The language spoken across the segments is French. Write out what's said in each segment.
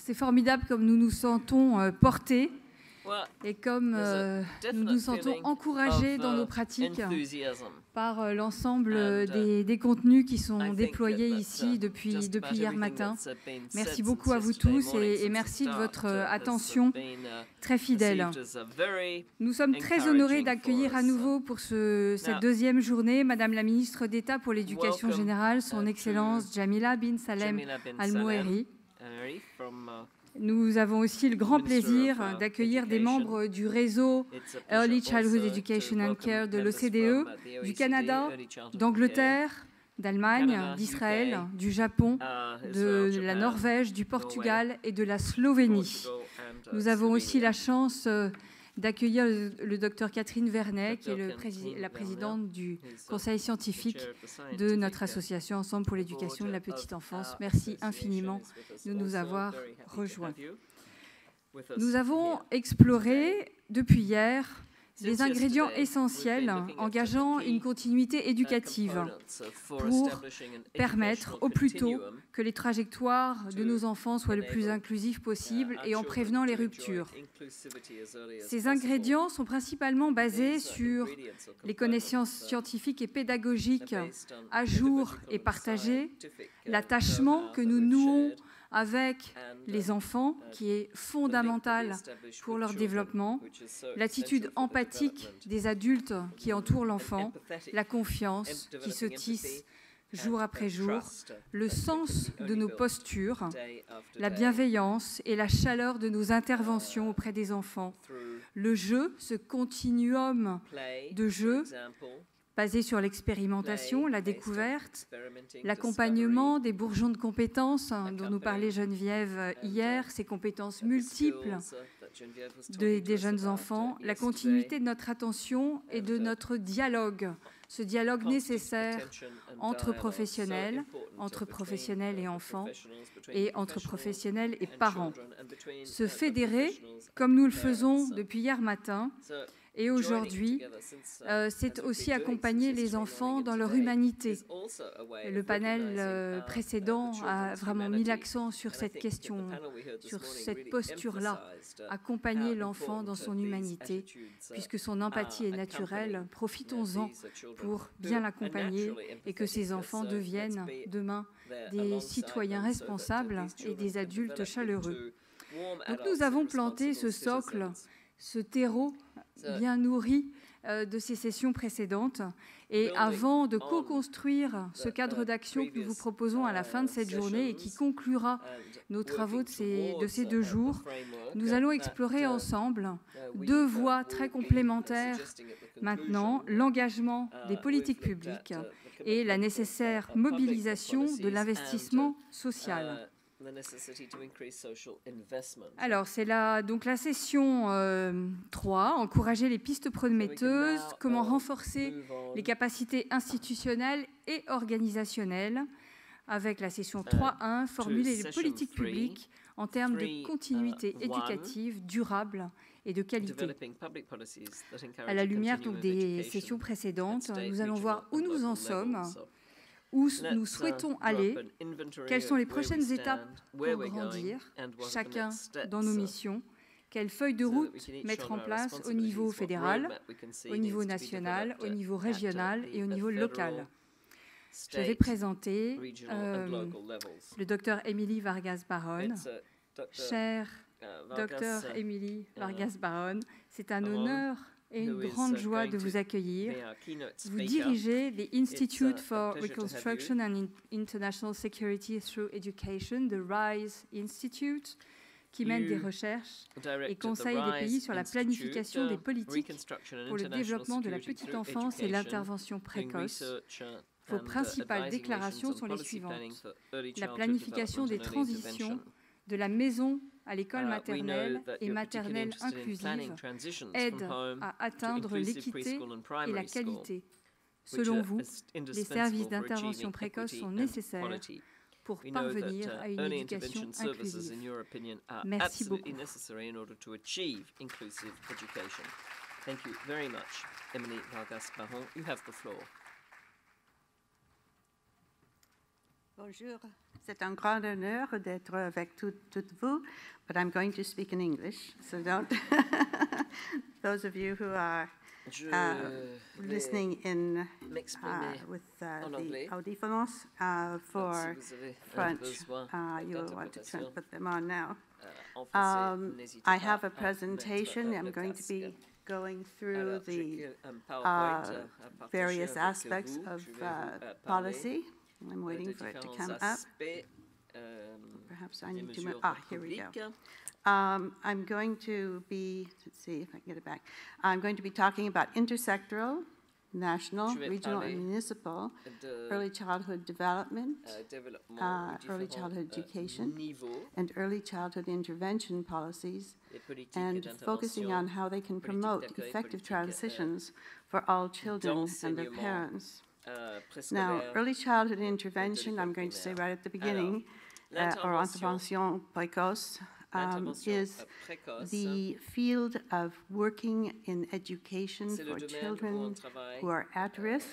C'est formidable comme nous nous sentons portés et comme nous nous sentons encouragés dans nos pratiques par l'ensemble des contenus qui sont déployés ici depuis hier matin. Merci beaucoup à vous tous et merci de votre attention très fidèle. Nous sommes très honorés d'accueillir à nouveau pour cette deuxième journée Madame la ministre d'État pour l'Éducation générale, son Excellence Jamila bin Salem Al-Mouairi. Nous avons aussi le grand plaisir d'accueillir des membres du réseau Early Childhood Education and Care de l'OCDE, du Canada, d'Angleterre, d'Allemagne, d'Israël, du Japon, de la Norvège, du Portugal et de la Slovénie. Nous avons aussi la chance d'accueillir le docteur Catherine Vernet, qui est la présidente du conseil scientifique de notre association Ensemble pour l'éducation de la petite enfance. Merci infiniment de nous avoir rejoints. Nous avons exploré depuis hier les ingrédients essentiels engageant une continuité éducative pour permettre au plus tôt que les trajectoires de nos enfants soient le plus inclusives possible et en prévenant les ruptures. Ces ingrédients sont principalement basés sur les connaissances scientifiques et pédagogiques à jour et partagées, l'attachement que nous nouons avec les enfants, qui est fondamental pour leur développement, l'attitude empathique des adultes qui entourent l'enfant, la confiance qui se tisse jour après jour, le sens de nos postures, la bienveillance et la chaleur de nos interventions auprès des enfants, le jeu, ce continuum de jeu basé sur l'expérimentation, la découverte, l'accompagnement des bourgeons de compétences dont nous parlait Geneviève hier, ces compétences multiples des jeunes enfants, la continuité de notre attention et de notre dialogue, ce dialogue nécessaire entre professionnels et enfants, et entre professionnels et parents. Se fédérer, comme nous le faisons depuis hier matin, et aujourd'hui, c'est aussi accompagner les enfants dans leur humanité. Le panel précédent a vraiment mis l'accent sur cette question, sur cette posture-là, accompagner l'enfant dans son humanité, puisque son empathie est naturelle. Profitons-en pour bien l'accompagner et que ces enfants deviennent demain des citoyens responsables et des adultes chaleureux. Donc nous avons planté ce socle, ce terreau bien nourri de ces sessions précédentes. Et avant de co-construire ce cadre d'action que nous vous proposons à la fin de cette journée et qui conclura nos travaux de ces 2 jours, nous allons explorer ensemble 2 voies très complémentaires maintenant, l'engagement des politiques publiques et la nécessaire mobilisation de l'investissement social. Alors, c'est donc la session 3, encourager les pistes prometteuses, comment renforcer les capacités institutionnelles et organisationnelles, avec la session 3.1, formuler les politiques publiques en termes de continuité éducative, durable et de qualité. À la lumière donc, des sessions précédentes, nous allons voir où nous en sommes, où nous souhaitons aller, quelles sont les prochaines étapes pour grandir, chacun dans nos missions, quelle feuille de route mettre en place au niveau fédéral, au niveau national, au niveau régional et au niveau local. Je vais présenter le docteur Emily Vargas-Barron. Chère docteur Emily Vargas-Barron, c'est un honneur et une grande joie de vous accueillir. Vous dirigez l'Institute for Reconstruction and International Security Through Education, the RISE Institute, qui mène des recherches et conseille des pays sur la planification des politiques pour le développement de la petite enfance et l'intervention précoce. Vos principales déclarations sont les suivantes. La planification des transitions de la maison à l'école maternelle et maternelle inclusive aide à atteindre l'équité et la qualité. Selon vous, les services d'intervention précoce sont nécessaires pour parvenir à une éducation inclusive. Merci beaucoup. Thank you very much, Emily Vargas-Barron. You have the floor. Bonjour. C'est un grand honneur d'être avec toutes vous, but I'm going to speak in English, so don't. Those of you who are listening in with the audiphones for French, you will want to put them on now. I have a presentation. I'm going to be going through the various aspects of policy. I'm waiting for it to come up. Perhaps I need to move. Here we go. I'm going to be, let's see if I can get it back. I'm going to be talking about intersectoral, national, regional, and municipal, early childhood development, early childhood education, and early childhood intervention policies, and focusing on how they can promote effective transitions for all children and their parents. Now, early childhood intervention, I'm going to say right at the beginning, or intervention précoce, is the field of working in education for children who are at risk,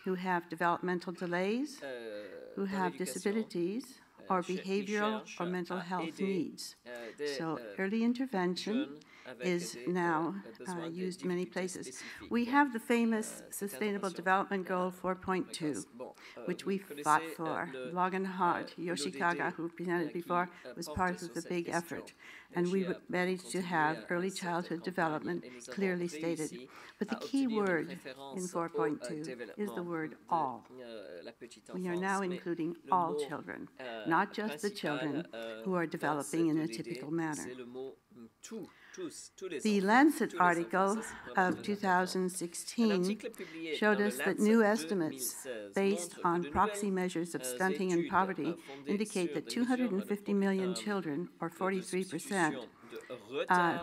who have developmental delays, who have disabilities, or behavioral or mental health needs. So early intervention is now used in many places. We have the famous Sustainable Development Goal 4.2, which we fought for long and hard. Yoshikaga, who presented before, was part of the big effort. And we managed to have early childhood development clearly stated. But the key word in 4.2 is the word all. We are now including all children, not just the children who are developing in a typical manner. The Lancet article of 2016 showed us that new estimates based on proxy measures of stunting and poverty indicate that 250 million children, or 43%,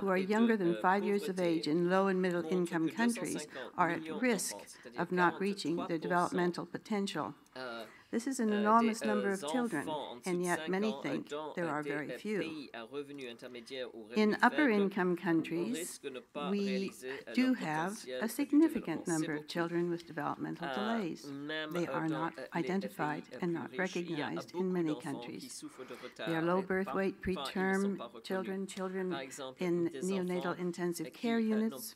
who are younger than 5 years of age in low and middle income countries are at risk of not reaching their developmental potential. This is an enormous number of children, and yet many think there are very few. In upper-income countries, we do have a significant number of children with developmental delays. They are not identified and not recognized in many countries. They are low birth weight, preterm children, children in neonatal intensive care units,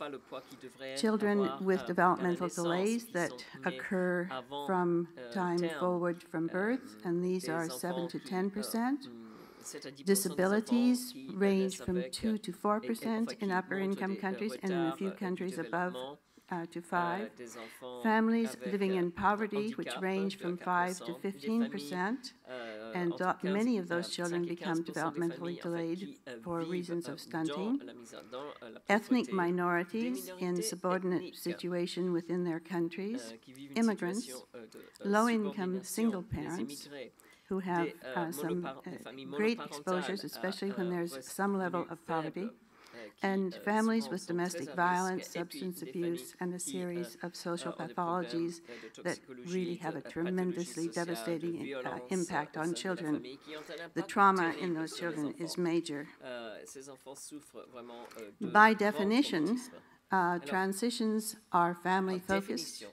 children with developmental delays that occur from time forward from birth, and these are 7 to 10%. Disabilities range from 2 to 4% in upper-income countries, and in a few countries above to 5%. Families living in poverty, which range from 5 to 15%, and many of those children become developmentally delayed for reasons of stunting. Ethnic minorities in subordinate situation within their countries, immigrants, low-income single parents, who have some great exposures, especially when there's some level of poverty, and families with domestic violence, substance abuse, and a series of social pathologies that really have a tremendously devastating impact on children. The trauma in those children is major. By definition, transitions are family-focused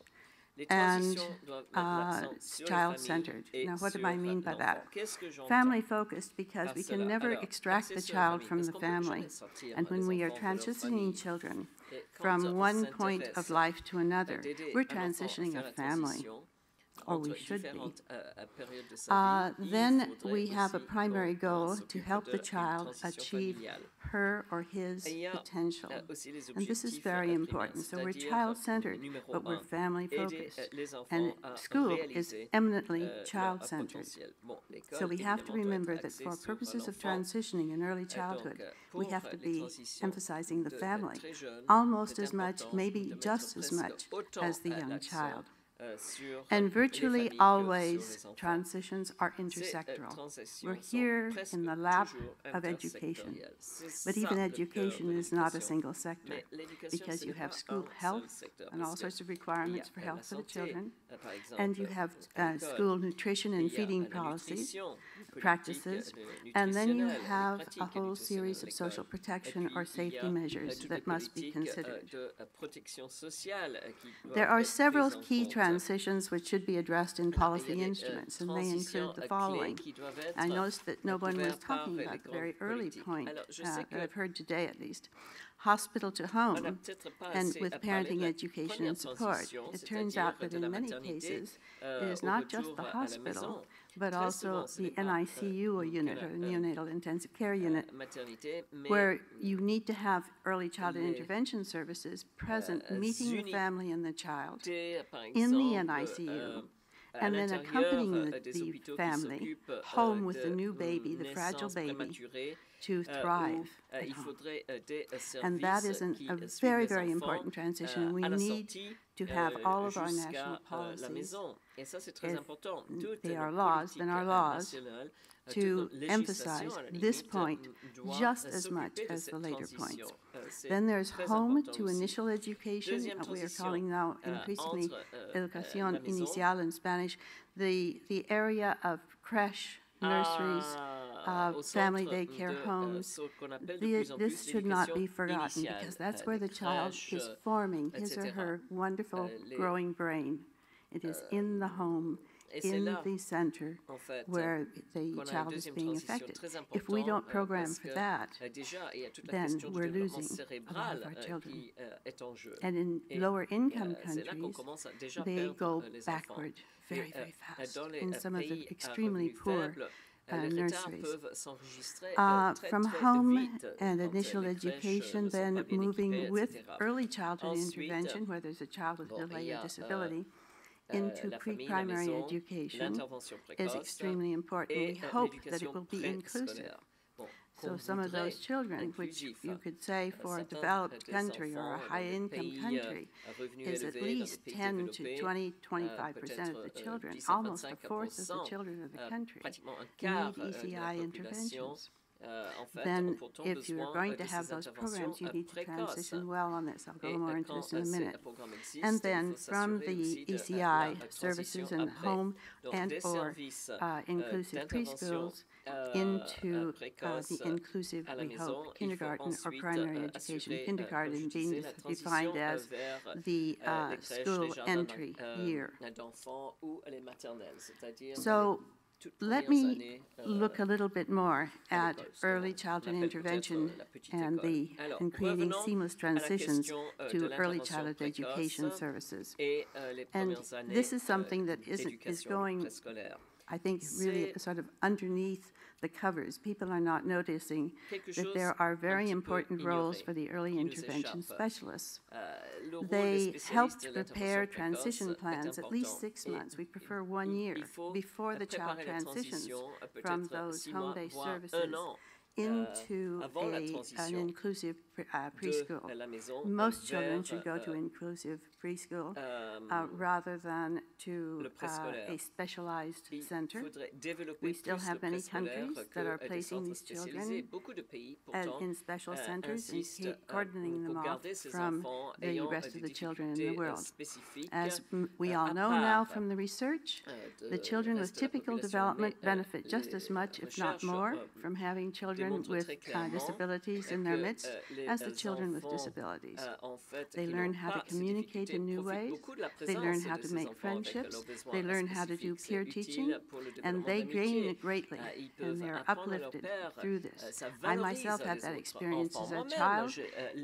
and child-centered. Now, what do I mean by that? Family-focused because we can never extract the child from the family. And when we are transitioning children from one point of life to another, we're transitioning a family, or we should be. Then we have a primary goal to help the child achieve her or his potential. And this is very important. So we're child-centered, but we're family-focused. And school is eminently child-centered. So we have to remember that for purposes of transitioning in early childhood, we have to be emphasizing the family almost as much, maybe just as much, as the young child. And virtually always, transitions are intersectoral. We're here in the lap of education. But even education is not a single sector, because you have school health and all sorts of requirements for health for the children, and you have school nutrition and feeding practices, and then you have a whole series of social protection or safety measures that must be considered. There are several key transitions transitions which should be addressed in policy instruments, and they include the following. I noticed that no one was talking about the very early point that I've heard today at least. Hospital to home, and with parenting education and support. It turns out that in many cases, it is not just the hospital, but also the NICU unit, or neonatal intensive care unit, where you need to have early childhood intervention services present, meeting the family and the child in the NICU, and then accompanying the family home with the new baby, the fragile baby, to thrive at home. And that is a very, very important transition, and we need to have all of our national policies, if they are laws, then our laws, to emphasize this point just as much as the later points. Then there's home to initial education, we are calling now increasingly educación inicial in Spanish, the area of creche, nurseries, family daycare homes. This should not be forgotten, because that's where the child is forming his or her wonderful growing brain. It is in the home, in the center where the child is being affected. If we don't program for that, then we're losing a lot of our children. And in lower income countries, they go backward very, very fast in some of the extremely poor nurseries. From home and initial education, then moving with early childhood intervention, where there's a child with delay or disability, into pre-primary education is extremely important. We hope that it will be inclusive. So some of those children, which you could say for a developed country or a high-income country, is at least 10 to 20, 25% of the children, almost a fourth of the children of the country, need ECI interventions. Then if you're going to have those programs, you need to transition well on this. I'll go more into this in a minute. And then from the ECI services and home and or inclusive preschools into the inclusive, we hope, kindergarten or primary education. Kindergarten being defined as the school entry year. So let me look a little bit more at early childhood intervention and creating seamless transitions to early childhood education services. And this is something that is going, I think, really sort of underneath the covers. People are not noticing that there are very important roles for the early intervention specialists. They help to prepare transition plans at least 6 months. We prefer 1 year before the child transitions from those home-based services into an inclusive preschool. Most children should go to inclusive preschool rather than to a specialized center. We still have many countries that are placing these children in special centers and cordoning them off from the rest of the children in the world. As we all know now from the research, the children with typical development benefit just as much, if not more, from having children with disabilities in their midst as the children with disabilities. They learn how to communicate in new ways, they learn how to make friendships, they learn how to do peer teaching, and they gain greatly, and they're uplifted through this. I myself had that experience as a child,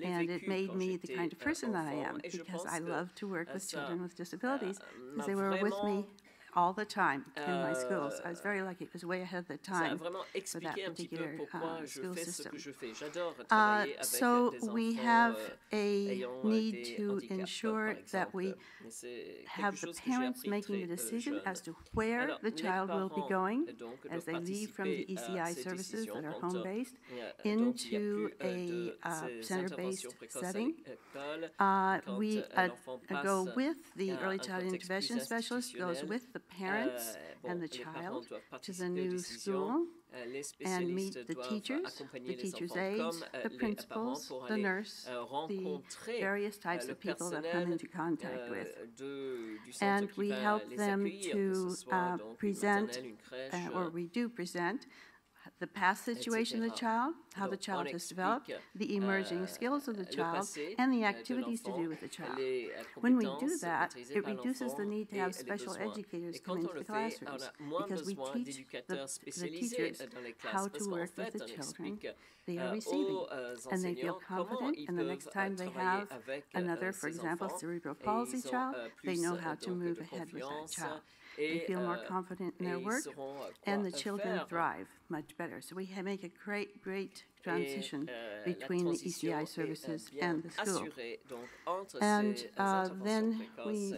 and it made me the kind of person that I am, because I love to work with children with disabilities, because they were with me all the time in my schools. I was very lucky. It was way ahead of the time for that particular school system. So we have a need to ensure that we have the parents making the decision as to where the child will be going as they leave from the ECI services that are home-based into a center-based setting. We go with the early child intervention specialist, goes with the parents and the child to the new school and meet the teacher's aides, the principals, the nurse, the various types of people that come into contact with. And we help them to present, or we do present, the past situation of the child, how the child has developed, the emerging skills of the child, and the activities to do with the child. When we do that, it reduces the need to have special educators come into the classrooms because we teach the teachers how to work with the children they are receiving, and they feel confident, and the next time they have another, for example, cerebral palsy child, they know how to move ahead with that child. They feel more confident in their work, and the children thrive much better. So we make a great transition between the ECI services and the school. And then we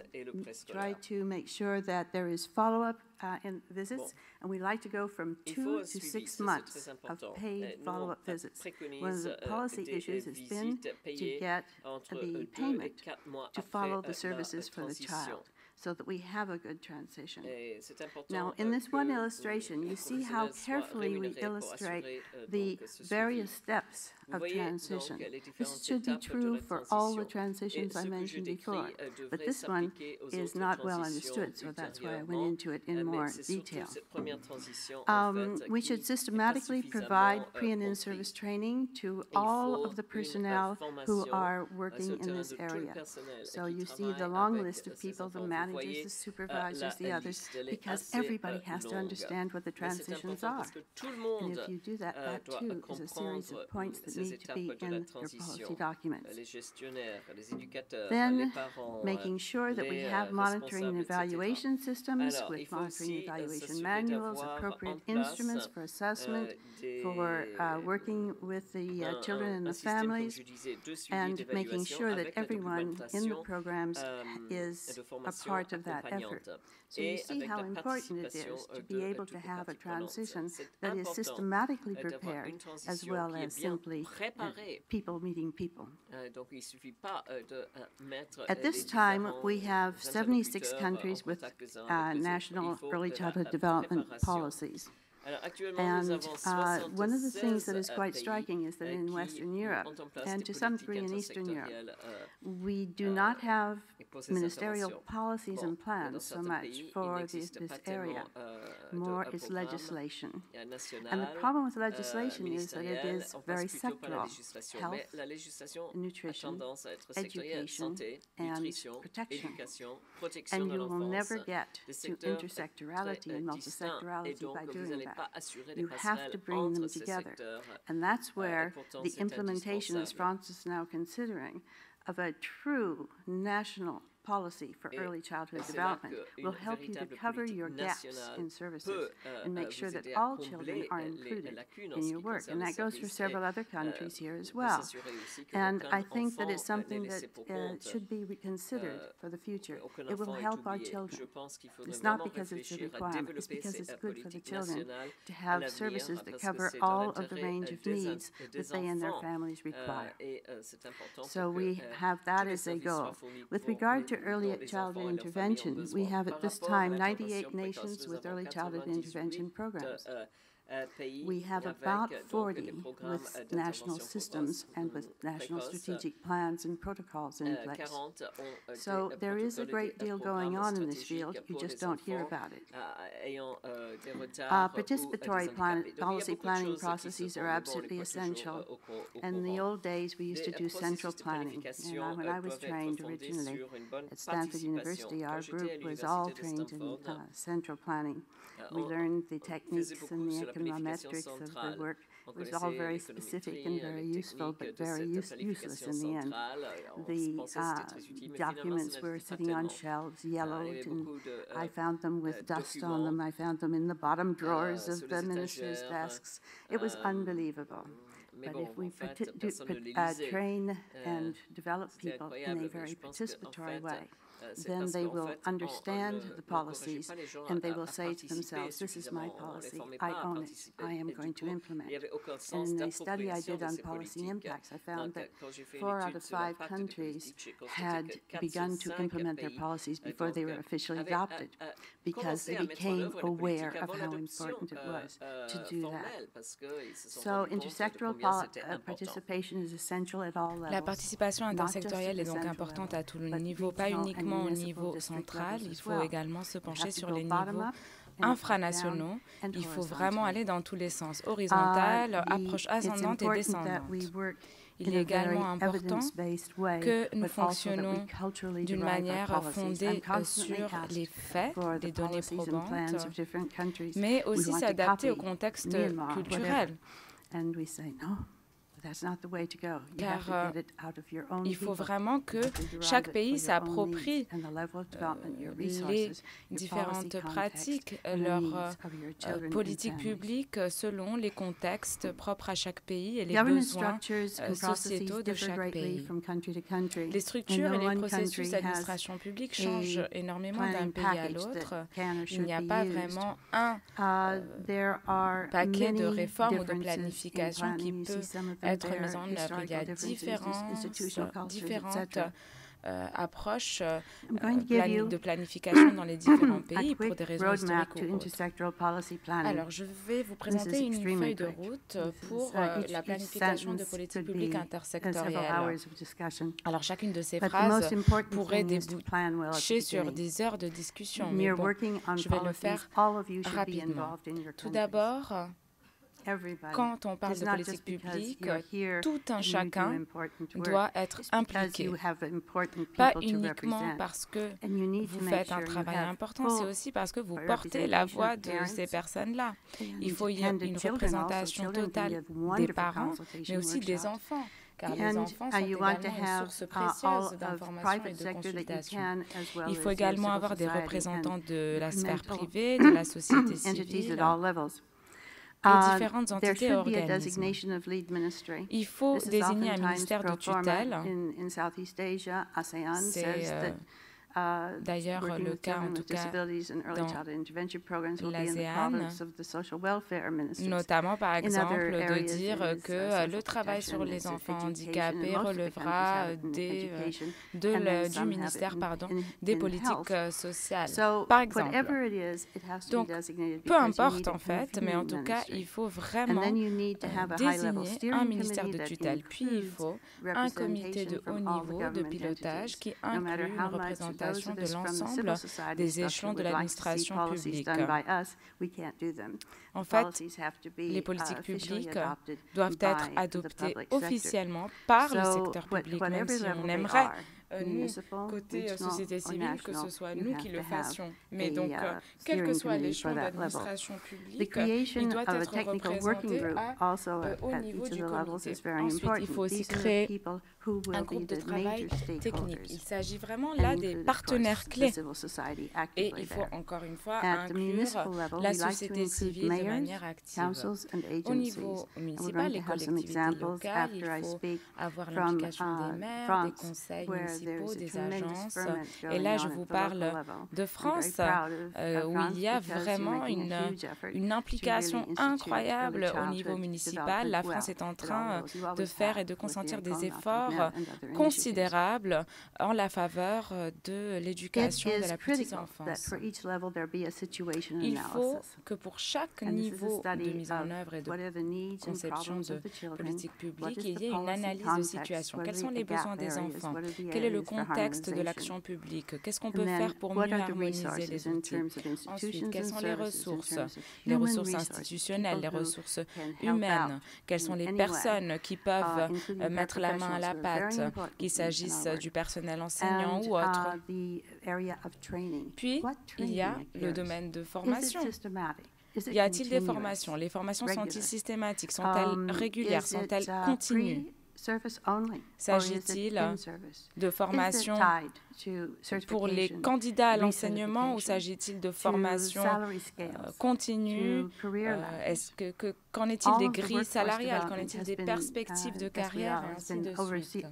try to make sure that there is follow-up in visits, and we like to go from 2 to 6 months of paid follow-up visits. One of the policy issues has been to get the payment to follow the services for the child, so that we have a good transition. Now, in this one illustration, you see how carefully we illustrate the various steps of transition. This should be true for all the transitions I mentioned before, but this one is not well understood, so that's why I went into it in more detail. We should systematically provide pre- and in-service training to all of the personnel who are working in this area. So you see the long list of people, the managers, the supervisors, the others, because everybody has to understand what the transitions are. And if you do that, that too is a series of points that need to be in your policy documents. Then, making sure that we have monitoring and evaluation systems with monitoring and evaluation manuals, appropriate instruments for assessment, for working with the children and the families, and making sure that everyone in the programs is a part of that effort. So you see how important it is to be able to have a transition that is systematically prepared, as well as simply people meeting people. At this time, we have 76 countries with national early childhood development policies. And one of the things that is quite striking is that in Western Europe, and to some degree in Eastern Europe, we do not have ministerial policies and plans so much for this area. More is legislation. And the problem with legislation is that it is very sectoral: health, nutrition, education, and protection. And you will never get to intersectorality and multisectorality by doing that. You have to bring them together. And that's where the implementation, as France is now considering, of a true national policy for early childhood development will help you to cover your gaps in services and make sure that all children are included in your work. And that goes for several other countries here as well. And I think that it's something that should be reconsidered for the future. It will help our children. It's not because it's a requirement, it's because it's good for the children to have services that cover all of the range of needs that they and their families require. So we have that as a goal. With regard to early childhood intervention, we have at this time 98 nations with early childhood intervention programs. We have about 40 with national systems and with national strategic plans and protocols in place. So there is a great deal going on in this field, you just don't hear about it. Participatory policy planning processes are absolutely essential. In the old days, we used to do central planning. And when I was trained originally at Stanford University, our group was all trained in central planning. We learned the techniques and the econometrics of the work. It was all very specific and very useful, but very useless in the end. The documents were sitting on shelves, yellowed, and I found them with dust on them. I found them in the bottom drawers of the ministers' desks. It was unbelievable. But if we train and develop people in a very participatory way, then they will understand the policies and they will say to themselves, this is my policy, I own it, I am going to implement it. And in the study I did on policy impacts, I found that 4 out of 5 countries had begun to implement their policies before they were officially adopted, because they became aware of how important it was to do that. So intersectoral participation is essential at all levels. La participation intersectorielle est donc importante à tous les niveaux, pas uniquement au niveau central, il faut également se pencher sur les niveaux infranationaux, il faut vraiment aller dans tous les sens, horizontale, approche ascendante et descendante. Il est également important que nous fonctionnons d'une manière fondée sur les faits, les données probantes, mais aussi s'adapter au contexte culturel. Car il faut vraiment que chaque pays s'approprie les différentes pratiques, leurs politiques publiques selon les contextes propres à chaque pays et les besoins sociétaux de chaque pays. Les structures et les processus d'administration publique changent énormément d'un pays à l'autre. Il n'y a pas vraiment un paquet de réformes ou de planification qui peut être mise en œuvre. Il y a différentes approches de planification dans les différents pays pour des raisons historiques ou autres. Alors, je vais vous présenter une feuille de route pour la planification de politiques publiques intersectorielles. Alors, chacune de ces phrases pourrait déboucher sur des heures de discussion, mais bon, je vais le faire rapidement. Tout d'abord, quand on parle de politique publique, tout un chacun doit être impliqué. Pas uniquement parce que vous faites un travail important, c'est aussi parce que vous portez la voix de ces personnes-là. Il faut y avoir une représentation totale des parents, mais aussi des enfants. Car les enfants sont également une source précieuse d'informations et de consultations. Il faut également avoir des représentants de la sphère privée, de la société civile, et différentes entités et organismes. Il faut désigner un ministère de tutelle. C'est d'ailleurs le cas, en tout cas, dans l'ASEAN, notamment, par exemple, de dire que le travail sur les enfants handicapés relèvera du ministère des politiques sociales, par exemple. Donc, peu importe, en fait, mais en tout cas, il faut vraiment désigner un ministère de tutelle. Puis, il faut un comité de haut niveau de pilotage qui inclut une représentation de l'ensemble des échelons de l'administration publique. En fait, les politiques publiques doivent être adoptées officiellement par le secteur public, même si on aimerait, nous, côté société civile, que ce soit nous qui le fassions. Mais donc, quel que soit l'échelon de l'administration publique, il doit être représenté au niveau du comité. Ensuite, il faut aussi créer un groupe de travail technique. Il s'agit vraiment là des partenaires clés. Et il faut encore une fois inclure la société civile de manière active. Au niveau municipal, les collectivités locales, il faut avoir l'implication des maires, des conseils municipaux, des agences. Et là, je vous parle de France, où il y a vraiment une implication incroyable au niveau municipal. La France est en train de faire et de consentir des efforts considérables en la faveur de l'éducation de la petite enfance. Il faut que pour chaque niveau de mise en œuvre et de conception de politique publique, il y ait une analyse de situation. Quels sont les besoins des enfants? Quel est le contexte de l'action publique? Qu'est-ce qu'on peut faire pour mieux harmoniser les outils? Ensuite, quelles sont les ressources institutionnelles, les ressources humaines? Quelles sont les personnes qui peuvent mettre la main à la pâte, qu'il s'agisse du personnel enseignant ou autre? Puis, il y a le domaine de formation. Y a-t-il des formations? Les formations sont-elles systématiques? Sont-elles régulières? Sont-elles continues? S'agit-il de formations pour les candidats à l'enseignement ou s'agit-il de formations continues? Qu'en est-il des grilles salariales? Qu'en est-il des perspectives de carrière et ainsi de suite?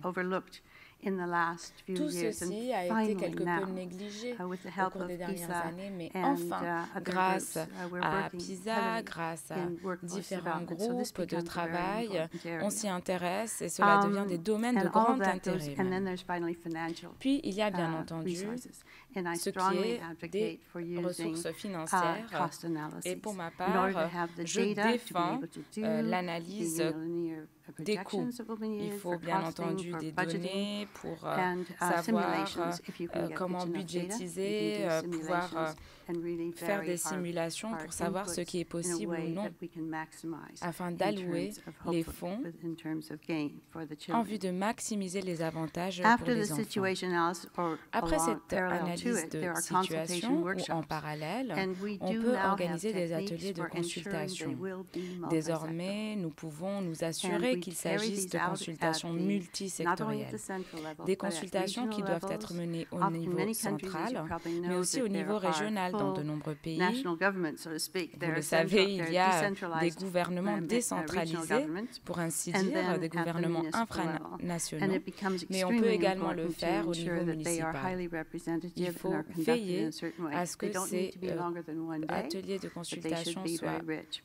Tout ceci a été quelque peu négligé au cours des dernières années, mais enfin, grâce à PISA, grâce à différents groupes de travail, on s'y intéresse et cela devient des domaines de grand intérêt. Puis, il y a bien entendu ce qui est des ressources financières. Et pour ma part, je défends l'analyse des coûts. Il faut bien entendu des données pour savoir comment budgétiser, pouvoir faire des simulations pour savoir ce qui est possible ou non, afin d'allouer les fonds en vue de maximiser les avantages pour les enfants. Après cette analyse de situation ou en parallèle, on peut organiser des ateliers de consultation. Désormais, nous pouvons nous assurer qu'il s'agisse de consultations multisectorielles, des consultations qui doivent être menées au niveau central, mais aussi au niveau régional dans de nombraux pays. Vous le savez, il y a des gouvernements décentralisés, pour ainsi dire, des gouvernements infranationaux, mais on peut également le faire au niveau municipal. Il faut veiller à ce que ces ateliers de consultation soient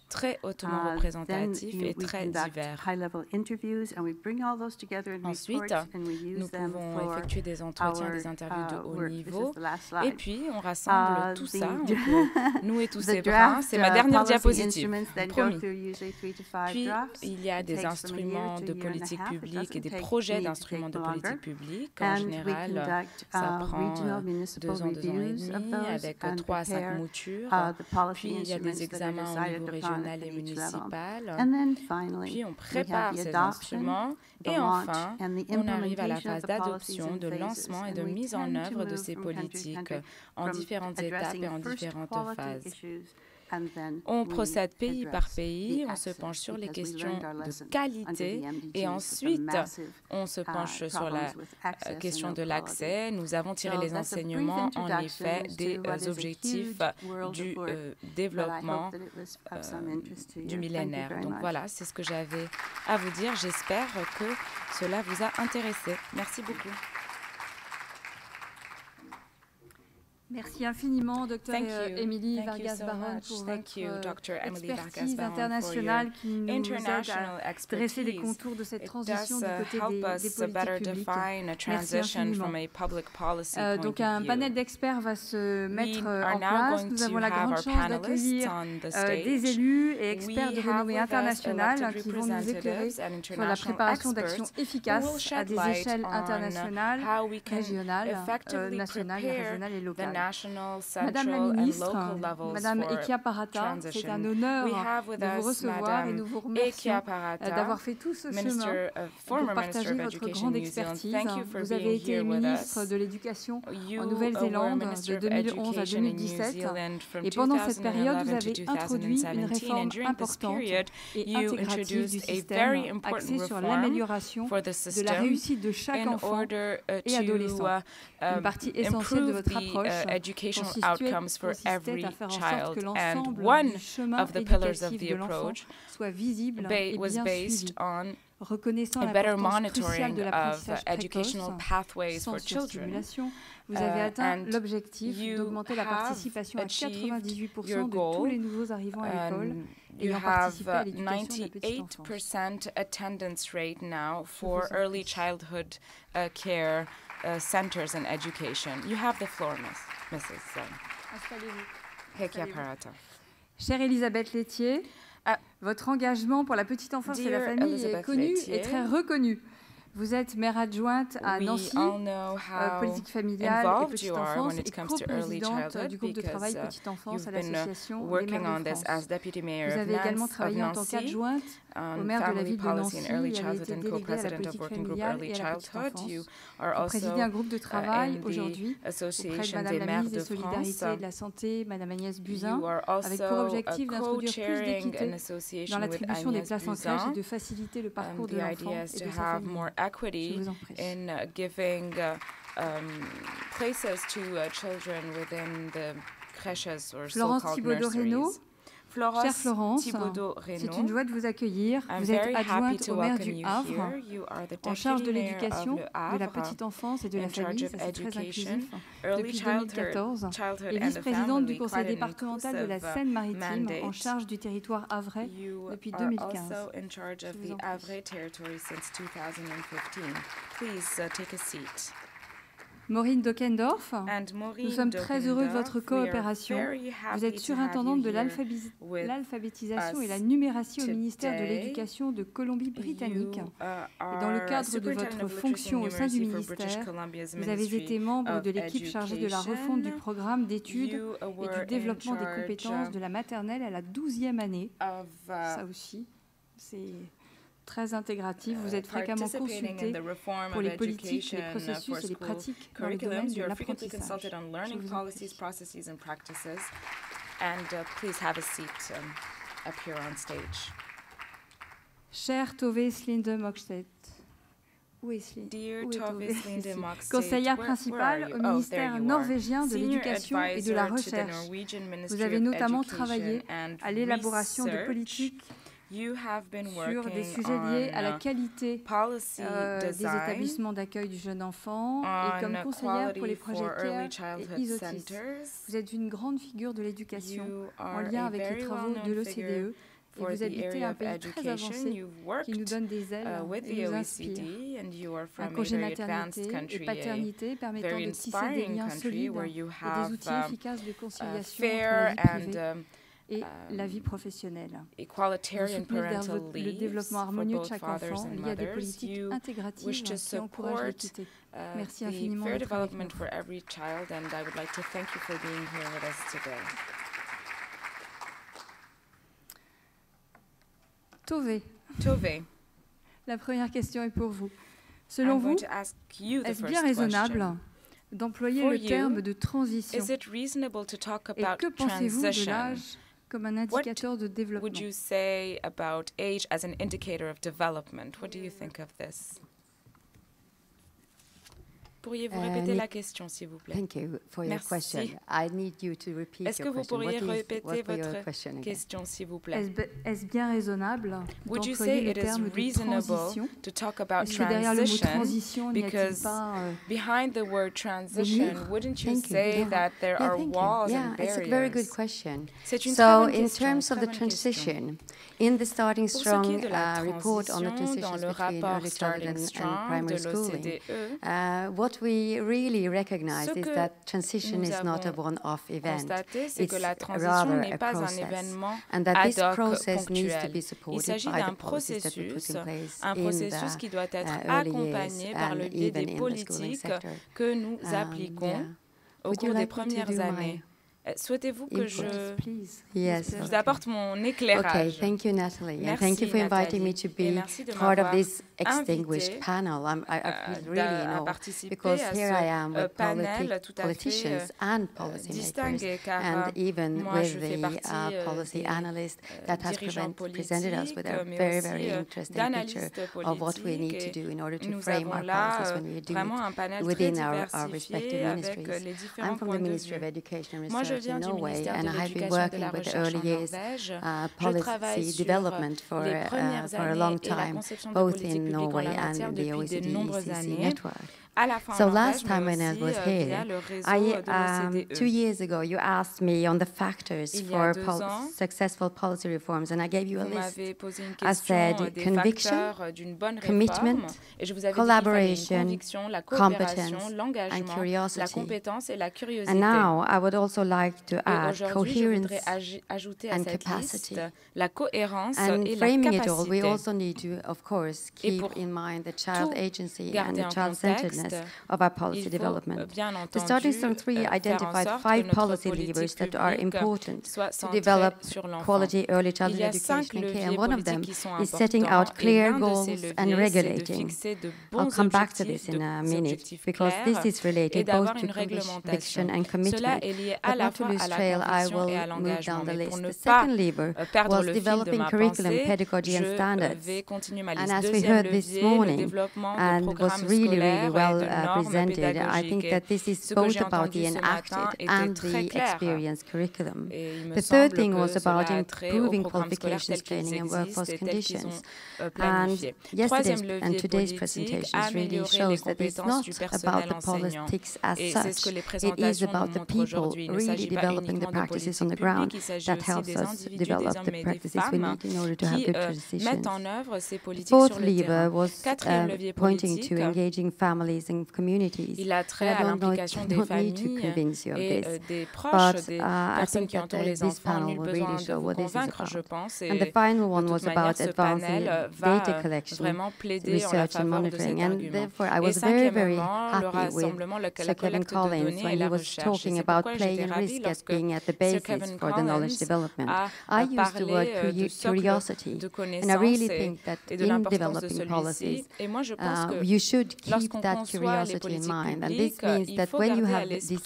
très hautement représentatifs et très divers. Ensuite, nous pouvons effectuer des entretiens, des interviews de haut niveau, et puis on rassemble tout ça, on peut nouer tous ces brins. C'est ma dernière diapositive, promis. Puis, il y a des instruments de politique publique et des projets d'instruments de politique publique. En général, ça prend 2 ans, 2 ans et demi, avec 3 à 5 moutures. Puis, il y a des examens au niveau régional et municipal. Puis, on prépare ces instruments. Et enfin, on arrive à la phase d'adoption, de lancement et de mise en œuvre de ces politiques en différentes étapes et en différentes phases. On procède pays par pays, on se penche sur les questions de qualité et ensuite on se penche sur la question de l'accès. Nous avons tiré les enseignements en effet des objectifs du développement du millénaire. Donc voilà, c'est ce que j'avais à vous dire. J'espère que cela vous a intéressé. Merci beaucoup. Merci infiniment, Dr. Émilie Vargas-Baron, pour votre expertise internationale qui nous aide à dresser les contours de cette transition du côté des politiques publiques. Merci infiniment. Donc un panel d'experts va se mettre en place. Nous avons la grande chance d'accueillir des élus et experts de renommée internationale qui vont nous éclairer sur la préparation d'actions efficaces à des échelles internationales, régionales, nationales, régionales et locales. Madame la ministre, Madame Ekia Parata, c'est un honneur de vous recevoir et nous vous remercions d'avoir fait tout ce chemin pour partager votre grande expertise. Vous avez été ministre de l'Éducation en Nouvelle-Zélande de 2011 à 2017 et pendant cette période, vous avez introduit une réforme importante et intégrative du système axée sur l'amélioration de la réussite de chaque enfant et adolescent. Une partie essentielle de votre approche educational outcomes for every child, and one of the pillars of the approach was based on a better monitoring of educational pathways for children. Vous avez atteint l'objectif d'augmenter la participation à 98% de tous les nouveaux arrivants à l'école. You have 98% attendance rate now for early childhood care centers and education. You have the floor, Mrs. Ekia Parata. Chère Elisabeth Laitier, votre engagement pour la petite enfance et la famille est connu et très reconnu. Vous êtes maire adjointe à Nancy, politique familiale et petite enfance, et coprésidente du groupe de travail petite enfance à l'association des maires de France. Vous avez également travaillé en tant qu'adjointe au maire de la ville de Nancy et avez été déléguée à la politique familiale et à la petite enfance. Vous présidez un groupe de travail aujourd'hui auprès de Madame la ministre des Solidarités et de la Santé, Madame Agnès Buzyn, avec pour objectif d'introduire plus d'équité dans l'attribution des places en crèche et de faciliter le parcours de l'enfant et de sa famille. Equity in giving places to children within the creches or so-called nurseries. Chère Florence, c'est une joie de vous accueillir. Vous êtes adjointe au maire du Havre, en charge de l'éducation, de la petite enfance et de la famille, ça c'est très inclusif, depuis 2014, et vice-présidente du conseil départemental de la Seine-Maritime, en charge du territoire havrais depuis 2015. Je vous en prie. Maureen Dockendorf, nous sommes très heureux de votre coopération. Vous êtes surintendante de l'alphabétisation et la numération au ministère de l'Éducation de Colombie-Britannique. Et dans le cadre de votre fonction au sein du ministère, vous avez été membre de l'équipe chargée de la refonte du programme d'études et du développement des compétences de la maternelle à la 12e année. Ça aussi, c'est très intégratif. Vous êtes fréquemment consulté pour les politiques, les processus et les pratiques dans le domaine de l'apprentissage. Cher Tove Slinde Mokstedt, où est Tove? Conseillère principale au ministère norvégien de l'Éducation et de la Recherche. Vous avez notamment travaillé à l'élaboration de politiques sur des sujets liés à la qualité des établissements d'accueil du jeune enfant et comme conseillère pour les projets CARE et ISOTIS. Vous êtes une grande figure de l'éducation en lien avec les travaux de l'OCDE et vous habitez un pays très avancé qui nous donne des ailes et nous inspire. Un congé maternité et paternité permettant de tisser des liens solides et des outils efficaces de conciliation entre la vie privée et la vie professionnelle. Vous soutenez le développement harmonieux de chaque enfant lié à des politiques intégratives qui encouragent l'équité. Merci infiniment d'être avec nous. Tove, la première question est pour vous. Selon vous, est-ce bien raisonnable d'employer le terme de transition? Et que pensez-vous de l'âge comme un indicateur de développement? What would you say about age as an indicator of development? What do you think of this? Pourriez-vous répéter la question, s'il vous plaît? Thank you for your question. I need you to repeat your question. Est-ce que vous pourriez répéter votre question, s'il vous plaît? Est-ce bien raisonnable Would you say it is reasonable to talk about transition? Because behind the word transition, wouldn't you say that there are walls and barriers? It's a very good question. So, in terms of the transition, in the Starting Strong report on the transitions between early childhood and primary schooling, what we really recognize is that transition is not a one-off event. It's rather a process, and that this process needs to be supported by the policies that we put in place in the early years and even in the schooling sector. Au cours des premières années. Souhaitez-vous que je vous apporte mon éclairage? Okay, thank you, Natalie. And thank you for inviting me to be part of this extinguished panel. I feel really honored because here I am with politicians and policymakers, and even with the policy analyst that has presented us with a very, very interesting picture of what we need to do in order to frame our policies when we do it within our respective ministries. I'm from the Ministry of Education and Research in Norway, and I have been working with the early years policy development for a long time, both in Norway and in the OECD-ECC network. So last time when I was here, 2 years ago, you asked me on the factors for successful policy reforms, and I gave you a list. I said conviction, commitment, collaboration, competence, and curiosity. And now I would also like to add coherence and capacity. And framing it all, we also need to, of course, keep in mind the child agency and the child-centeredness of our policy development. The Starting Strong 3 identified 5 policy levers that are important to develop quality early childhood education and care, and one of them is setting out clear goals and regulating. I'll come back to this in a minute, because this is related both to conviction and commitment. But not to lose trail, I will move down the list. The second lever was developing curriculum, pedagogy and standards. And as we heard this morning, and was really, really well presented, I think that this is both about the enacted and the experienced curriculum. The third thing was about improving qualifications, training and workforce conditions. And yesterday's and today's presentations really shows that it's not about the politics as such. It is about the people really developing the practices on the ground that helps us develop the practices we need in order to have good transitions. The fourth lever was pointing to engaging families families and communities. Il a trait à l'implication des familles et des proches, des personnes qui entourent les enfants. Nul besoin de vous convaincre, je pense. Et de toute manière, ce panel va vraiment plaider en la faveur de cet argument. Et cinquièmement, le rassemblement, la collecte de données et la recherche. Et c'est pourquoi j'étais ravie lorsque Sir Kevin Collins a parlé de socle de connaissances et de l'importance de celui-ci. Et moi, je pense que lorsqu'on conçoit les politiques publiques, il faut garder à l'esprit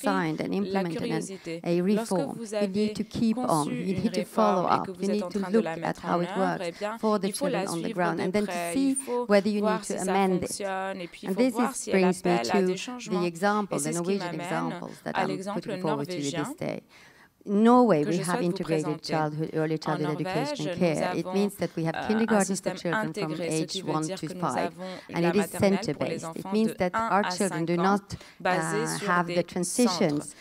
la curiosité. Lorsque vous avez conçu une réforme et que vous êtes en train de la mettre en œuvre, eh bien, il faut la suivre de près, il faut voir si ça fonctionne, et puis il faut voir si elle appelle à des changements. Et c'est ce qui m'amène à l'exemple norvégien. Norway, we have integrated early childhood education and care. It means that we have kindergarten for children from age 1 to 5, and it is center-based. It means that our children do not have the transitions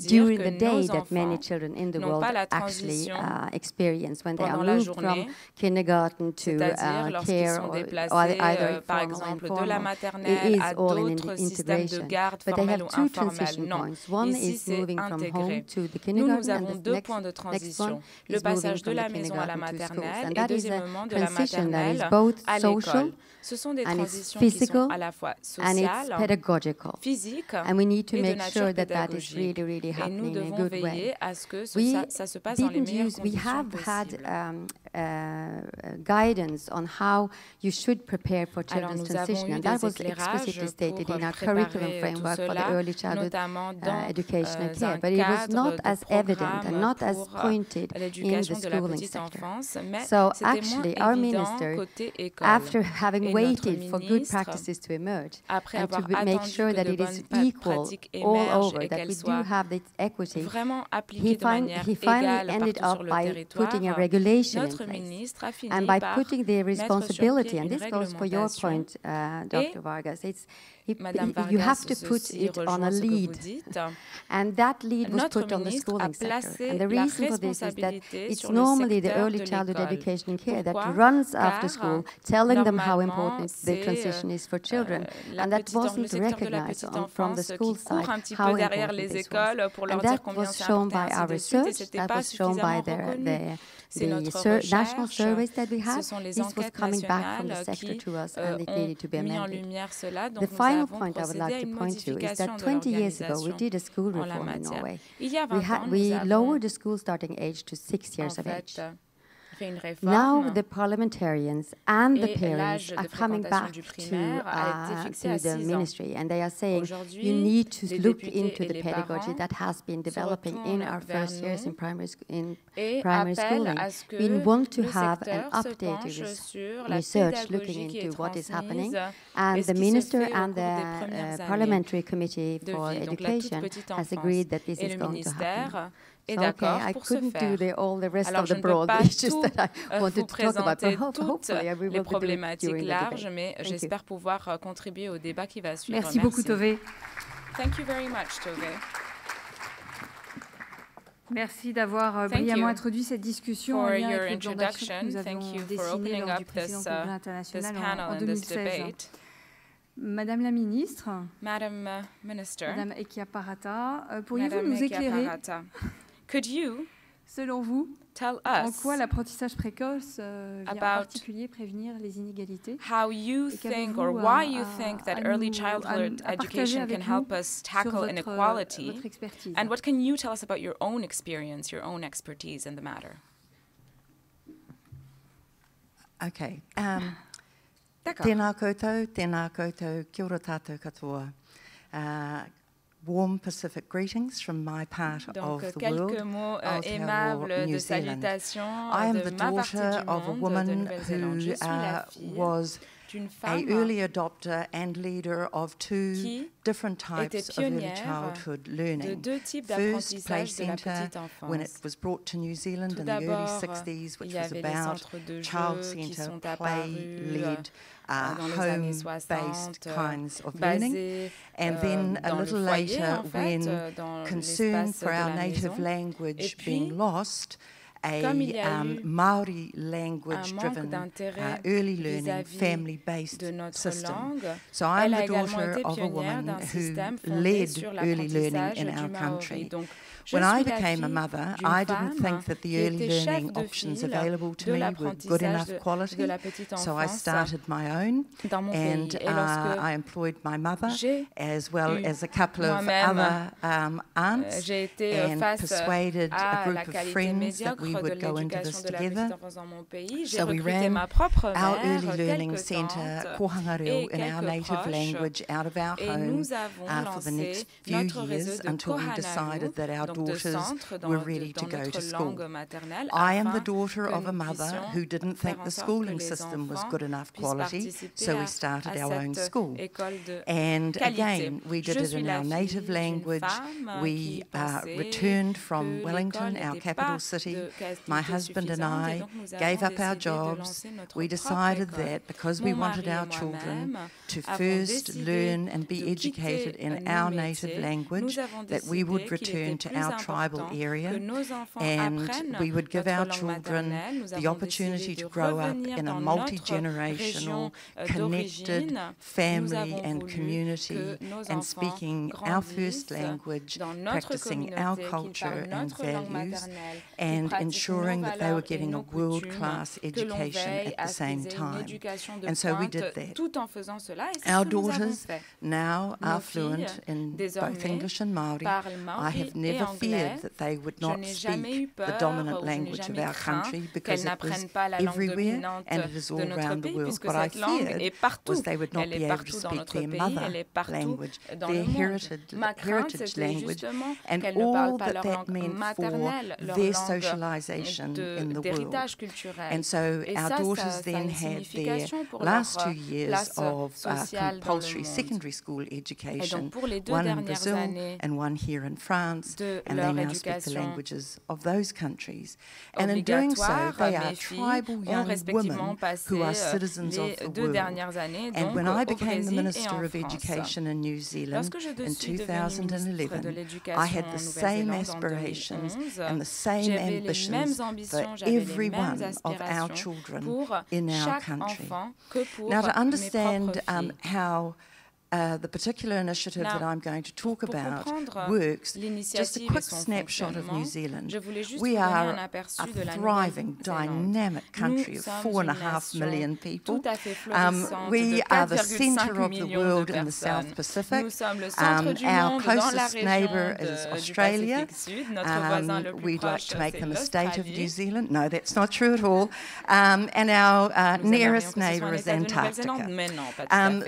during the day that many children in the world actually experience when they are moved from kindergarten to care or either par exemple de la maternelle à d'autres systèmes de garde formels ou informels. Non, ici c'est intégré. Nous avons deux points de transition, le passage de la maison à la maternelle et deuxièmement de la maternelle à l'école. Ce sont des transitions qui sont à la fois sociales, physiques et de nature pédagogique. Et nous devons veiller à ce que ça se passe dans les meilleures conditions possibles. Guidance on how you should prepare for children's transition, and that was explicitly stated in our curriculum framework for the early childhood education and care, but it was not as evident and not as pointed in the schooling sector. So actually, our minister, after having waited for good practices to emerge and to make sure that it is equal all over, that we do have this equity, he finally ended up by putting a regulation in place. And by putting the responsibility, and this goes for your point, Dr. Vargas, you have to put it on a lead. And that lead was put on the schooling sector. And the reason for this is that it's normally the early childhood education and care that runs after school, telling them how important the transition is for children. And that wasn't recognized from the school side, how important this was. And that was shown by our research, that was shown by the national surveys that we had. This was coming back from the sector to us, and it needed to be amended. The final point I would like to point to is that 20 years ago we did a school reform in Norway. We lowered the school starting age to 6 years of age. Now the parliamentarians and the parents are coming back to the ministry, and they are saying you need to look into the pedagogy that has been developing in our first years in primary schooling. We want to have an updated research looking into what is happening, and the minister and the parliamentary committee for education has agreed that this is going to happen. I couldn't do all the rest of the broad issues that I wanted to talk about, but hopefully we will do it during the debate. Mais j'espère pouvoir contribuer au débat qui va suivre. Merci beaucoup, Tove. Thank you very much, Tove. Merci d'avoir brillamment introduit cette discussion en lien avec le plan d'action que nous avons dessiné lors du précédent congrès international en 2016. Madame la ministre, Madame Minister, Madame Ekiaparata, pourriez-vous nous éclairer, could you, selon vous, tell us en quoi l'apprentissage précoce vient en particulier prévenir les inégalités? How you think or why you think that early childhood education can help us tackle inequality? And what can you tell us about your own experience, your own expertise in the matter? Okay. Tēnā koutou, kia ora tātou katoa. Warm Pacific greetings from my part of the world, Aotearoa, New Zealand. I am the daughter of a woman who was an early adopter and leader of two different types of early childhood learning. First, Play Centre, when it was brought to New Zealand in the early 60s, which was about child centre, play-led, home-based kinds of learning. And then a little later, when concern for our native language being lost, Maori language-driven early learning, family-based system. So I'm the daughter of a woman who led early learning in our country. When I became a mother, I didn't think that the early learning options available to me were good enough quality, so I started my own, and I employed my mother as well as a couple of other aunts, and persuaded a group of friends that we would go into this together. So we ran our early learning centre, Kohangareo, in our native language out of our home for the next few years until we decided that our daughters were ready to go to school. I am the daughter of a mother who didn't think the schooling system was good enough quality, so we started our own school. And again, we did it in our native language. We returned from Wellington, our capital city. My husband and I gave up our jobs. We decided that because we wanted our children to first learn and be educated in our native language, that we would return to our tribal area, and we would give our children the opportunity to grow up in a multi-generational, connected family and community, and speaking our first language, practicing our culture and values, and ensuring that they were getting a world-class education at the same time. And so we did that. Our daughters now are fluent in both English and Maori. I have never feared that they would not speak the dominant language of our country, because it was everywhere and it is all around the world. What I feared was they would not be able to speak their mother language, their heritage language, and all that that meant for their socialization in the world. And so our daughters then had their last 2 years of compulsory secondary school education, one in Brazil and one here in France, and they now speak the languages of those countries. And in doing so, they are tribal young women who are citizens of the world. And when I became the Minister of Education in New Zealand in 2011, I had the same aspirations and the same ambitions for every one of our children in our country. Now, to understand how the particular initiative that I'm going to talk about works, just a quick snapshot of New Zealand. We are a thriving, dynamic country of 4.5 million people. We are the centre of the world in the South Pacific. Our closest neighbour is Australia. We'd like to make them a state of New Zealand. No, that's not true at all. And our nearest neighbour is Antarctica.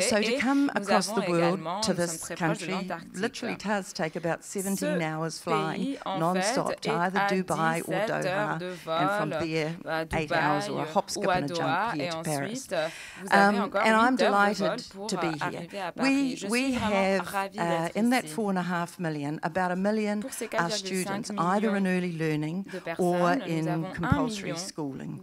So to come across the world to this country literally does take about 17 hours flying non-stop to either Dubai or Doha, and from there 8 hours or a hop, skip and a jump here to Paris. And I'm delighted to be here. We have, in that 4.5 million, about 1 million are students either in early learning or in compulsory schooling.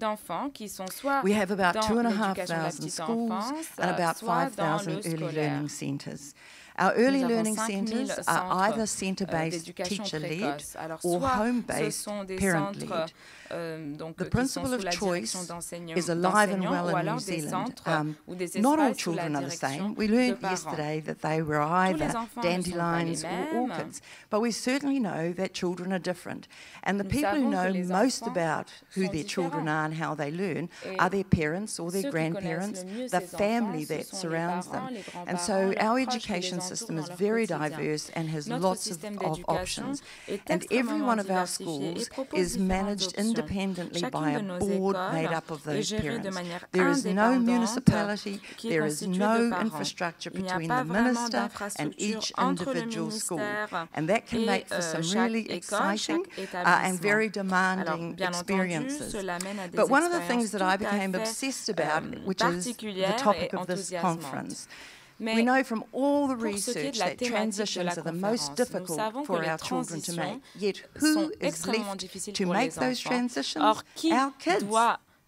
We have about 2,500 schools and about 5,000 early learning centres. Our early learning centres are either centre-based teacher-led or home-based parent-led. The principle of choice is alive and well in New Zealand. Not all children are the same. We learned yesterday that they were either dandelions or orchids, but we certainly know that children are different. And the people who know most about who their children are and how they learn are their parents or their grandparents, the family that surrounds them. And so our education system is very diverse and has lots of options. And every one of our schools is managed independently by a board made up of those parents. There is no municipality, there is no infrastructure between the minister and each individual school. And that can make for some really exciting and very demanding experiences. But one of the things that I became obsessed about, which is the topic of this conference, we know from all the research that transitions are the most difficult for our children to make. Yet who is left to make those transitions? Our kids.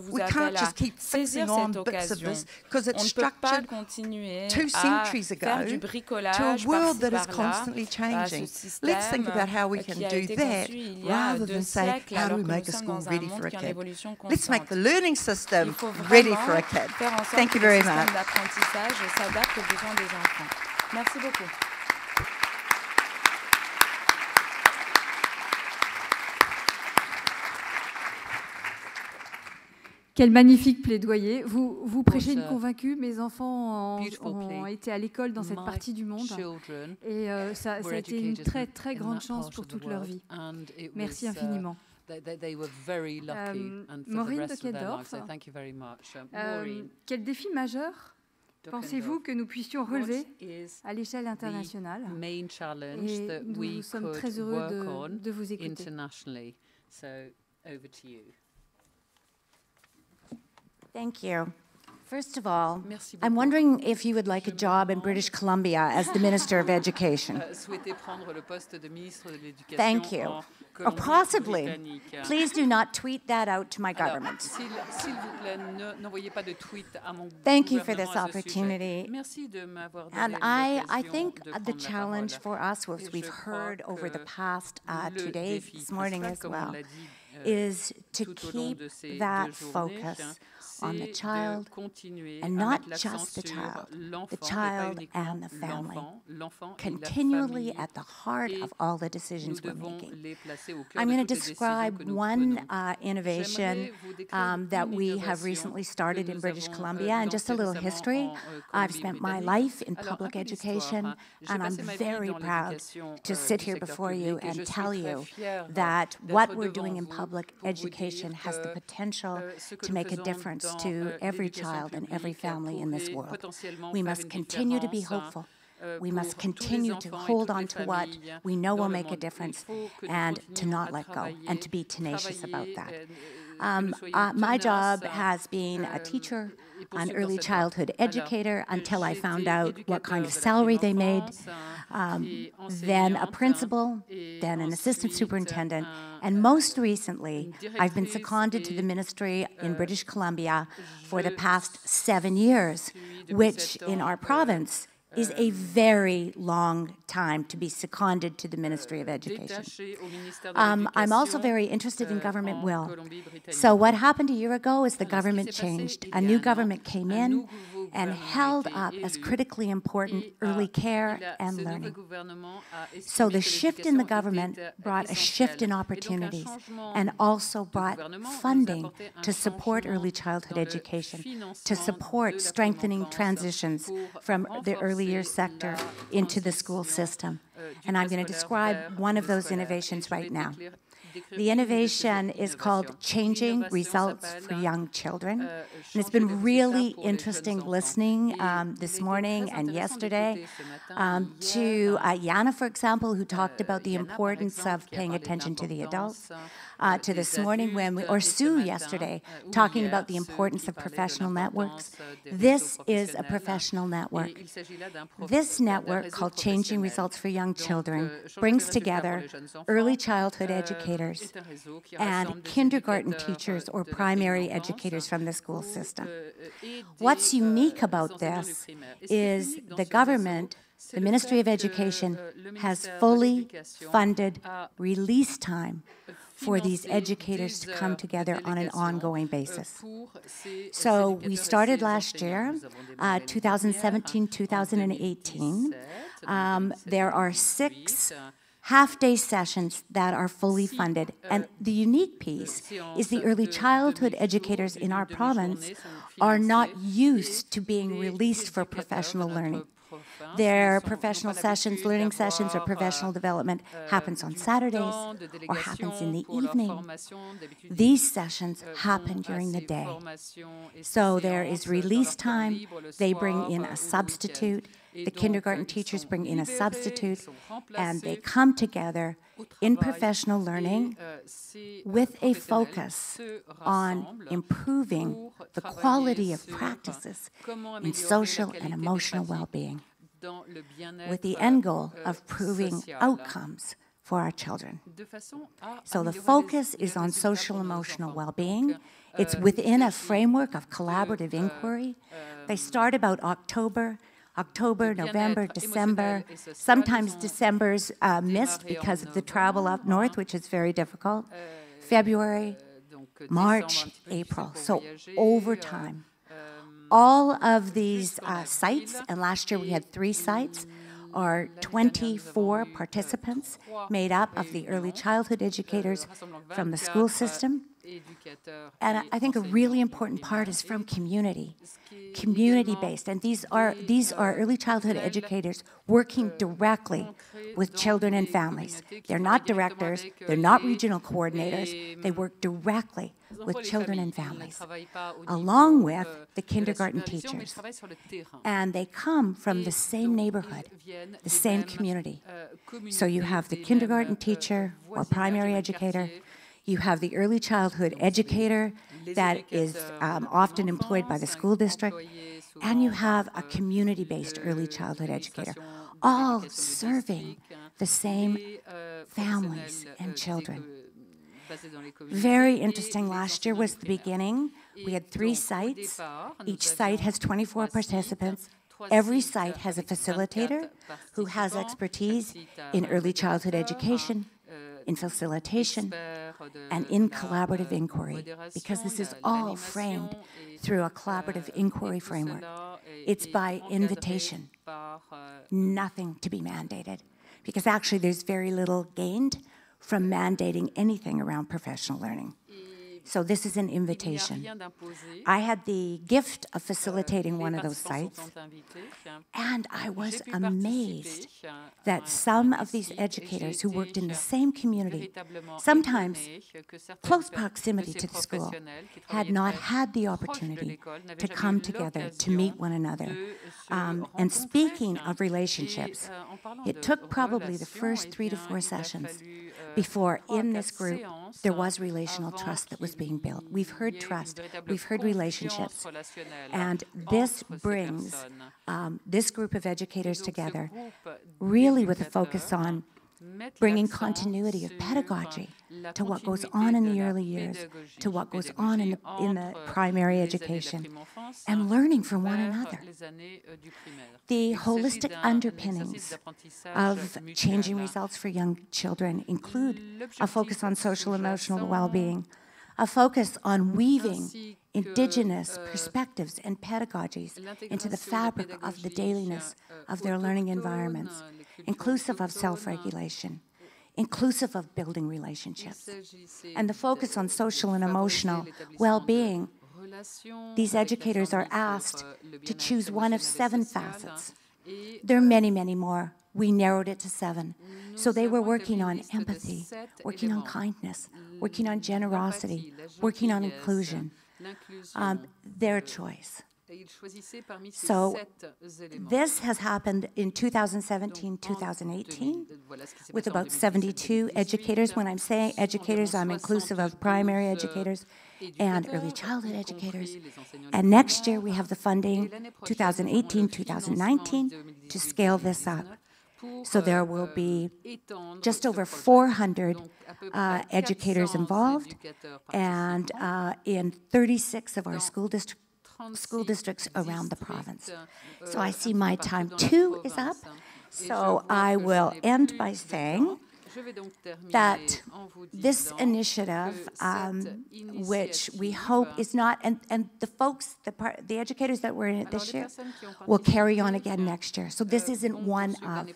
je vous appelle à saisir cette occasion. On ne peut pas continuer à faire du bricolage par-ci par-là à ce système qui a été conçu il y a 2 siècles alors que nous sommes dans un monde qui est en évolution constante. Il faut vraiment faire en sorte que le système d'apprentissage s'adapte aux besoins des enfants. Merci beaucoup. Quel magnifique plaidoyer. Vous prêchez une convaincue. Mes enfants ont été à l'école dans cette partie du monde. Et ça a été une très, très grande chance pour toute leur vie. Merci infiniment. Maureen de Keldorf, quel défi majeur pensez-vous que nous puissions relever à l'échelle internationale? Et nous sommes très heureux de vous écouter. Thank you. First of all, I'm wondering if you would like a job in British Columbia as the Minister of Education. Thank you. Or possibly, please do not tweet that out to my government. Thank you for this opportunity. And I think the challenge for us, as we've heard over the past 2 days, this morning as well, is to keep that focus on the child, and not just the child and the family, continually at the heart of all the decisions we're making. I'm going to describe one innovation that we have recently started in British Columbia, and just a little history. I've spent my life in public education, and I'm very proud to sit here before you and tell you that what we're doing in public education has the potential to make a difference to every child and every family in this world. We must continue to be hopeful. We must continue to hold on to what we know will make a difference and to not let go and to be tenacious about that. My job has been a teacher, an early childhood educator until I found out what kind of salary they made, then a principal, then an assistant superintendent, and most recently, I've been seconded to the ministry in British Columbia for the past 7 years, which in our province is a very long time to be seconded to the Ministry of Education. I'm also very interested in government will. So what happened a year ago is the government changed. A new government came in and held up as critically important early care and learning. So the shift in the government brought a shift in opportunities and also brought funding to support early childhood education, to support strengthening transitions from the early years sector into the school system. And I'm going to describe one of those innovations right now. The innovation is called Changing Results for Young Children. And it's been really interesting listening this morning and yesterday to Yana, for example, who talked about the importance of paying attention to the adults, to this morning or Sue yesterday, talking about the importance of professional networks. This is a professional network. This network, called Changing Results for Young Children, brings together early childhood educators and kindergarten teachers or primary educators from the school system. What's unique about this is the government, the Ministry of Education, has fully funded release time for these educators to come together on an ongoing basis. So we started last year, 2017, 2018. There are 6 half-day sessions that are fully funded. And the unique piece is the early childhood educators in our province are not used to being released for professional learning. Their professional sessions, learning sessions, or professional development happens on Saturdays or happens in the evening. These sessions happen during the day. So there is release time. They bring in a substitute. The kindergarten teachers bring in a substitute, and they come together in professional learning with a focus on improving the quality of practices in social and emotional well-being, with the end goal of proving outcomes for our children. So the focus is on social emotional well-being. It's within a framework of collaborative inquiry. They start about October, November, December. Sometimes December's missed because of the travel up north, which is very difficult. February, March, April. So over time. All of these sites, and last year we had 3 sites, are 24 participants made up of the early childhood educators from the school system, And I think a really important part is from community-based. And these are early childhood educators working directly with children and families. They're not directors, they're not regional coordinators, they work directly with children and families, along with the kindergarten teachers. And they come from the same neighborhood, the same community. So you have the kindergarten teacher or primary educator, you have the early childhood educator that is often employed by the school district, and you have a community-based early childhood educator, all serving the same families and children. Very interesting. Last year was the beginning. We had 3 sites. Each site has 24 participants. Every site has a facilitator who has expertise in early childhood education, in facilitation, and in collaborative inquiry, because this is all framed through a collaborative inquiry framework. It's by invitation, nothing to be mandated, because actually there's very little gained from mandating anything around professional learning. So this is an invitation. I had the gift of facilitating one of those sites, and I was amazed that some of these educators who worked in the same community, sometimes close proximity to the school, had not had the opportunity to come together, to meet one another. And speaking of relationships, it took probably the first 3 to 4 sessions before in this group there was relational trust that was being built. We've heard trust, we've heard relationships, and this brings this group of educators together really with a focus on bringing continuity of pedagogy to what goes on in the early years, to what goes on in the primary education, and learning from one another. The holistic underpinnings of changing results for young children include a focus on social emotional well-being, a focus on weaving Indigenous perspectives and pedagogies into the fabric of the dailiness of their learning environments, inclusive of self-regulation, inclusive of building relationships, and the focus on social and emotional well-being. These educators are asked to choose one of 7 facets. There are many, many more. We narrowed it to 7. So they were working on empathy, working on kindness, working on generosity, working on inclusion, their choice. So this has happened in 2017, 2018, with about 72 educators. When I'm saying educators, I'm inclusive of primary educators and early childhood educators. And next year we have the funding, 2018, 2019, to scale this up. So there will be just over 400 educators involved, and in 36 of our school districts around the province. So I see my time 2 is up. So I will end by saying that this initiative, which we hope is not, and the folks, the educators that were in it this year, will carry on again next year. So this isn't one of.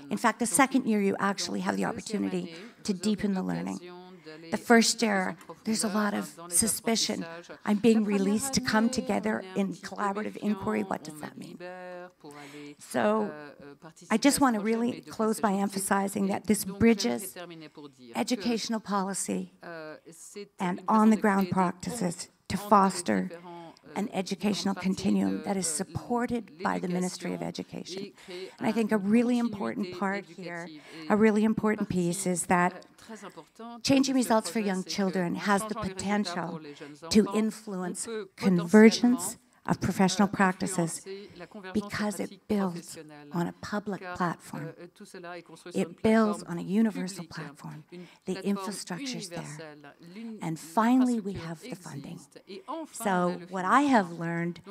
In fact, the second year you actually have the opportunity to deepen the learning. The first year, there's a lot of suspicion. I'm being released to come together in collaborative inquiry. What does that mean? So I just want to really close by emphasizing that this bridges educational policy and on-the-ground practices to foster an educational continuum that is supported by the Ministry of Education. And I think a really important part here, a really important piece is that changing results for young children has the potential to influence convergence of professional practices because it builds on a public platform. It builds on a universal platform. The infrastructure's there. And finally, we have the funding. So what I have learned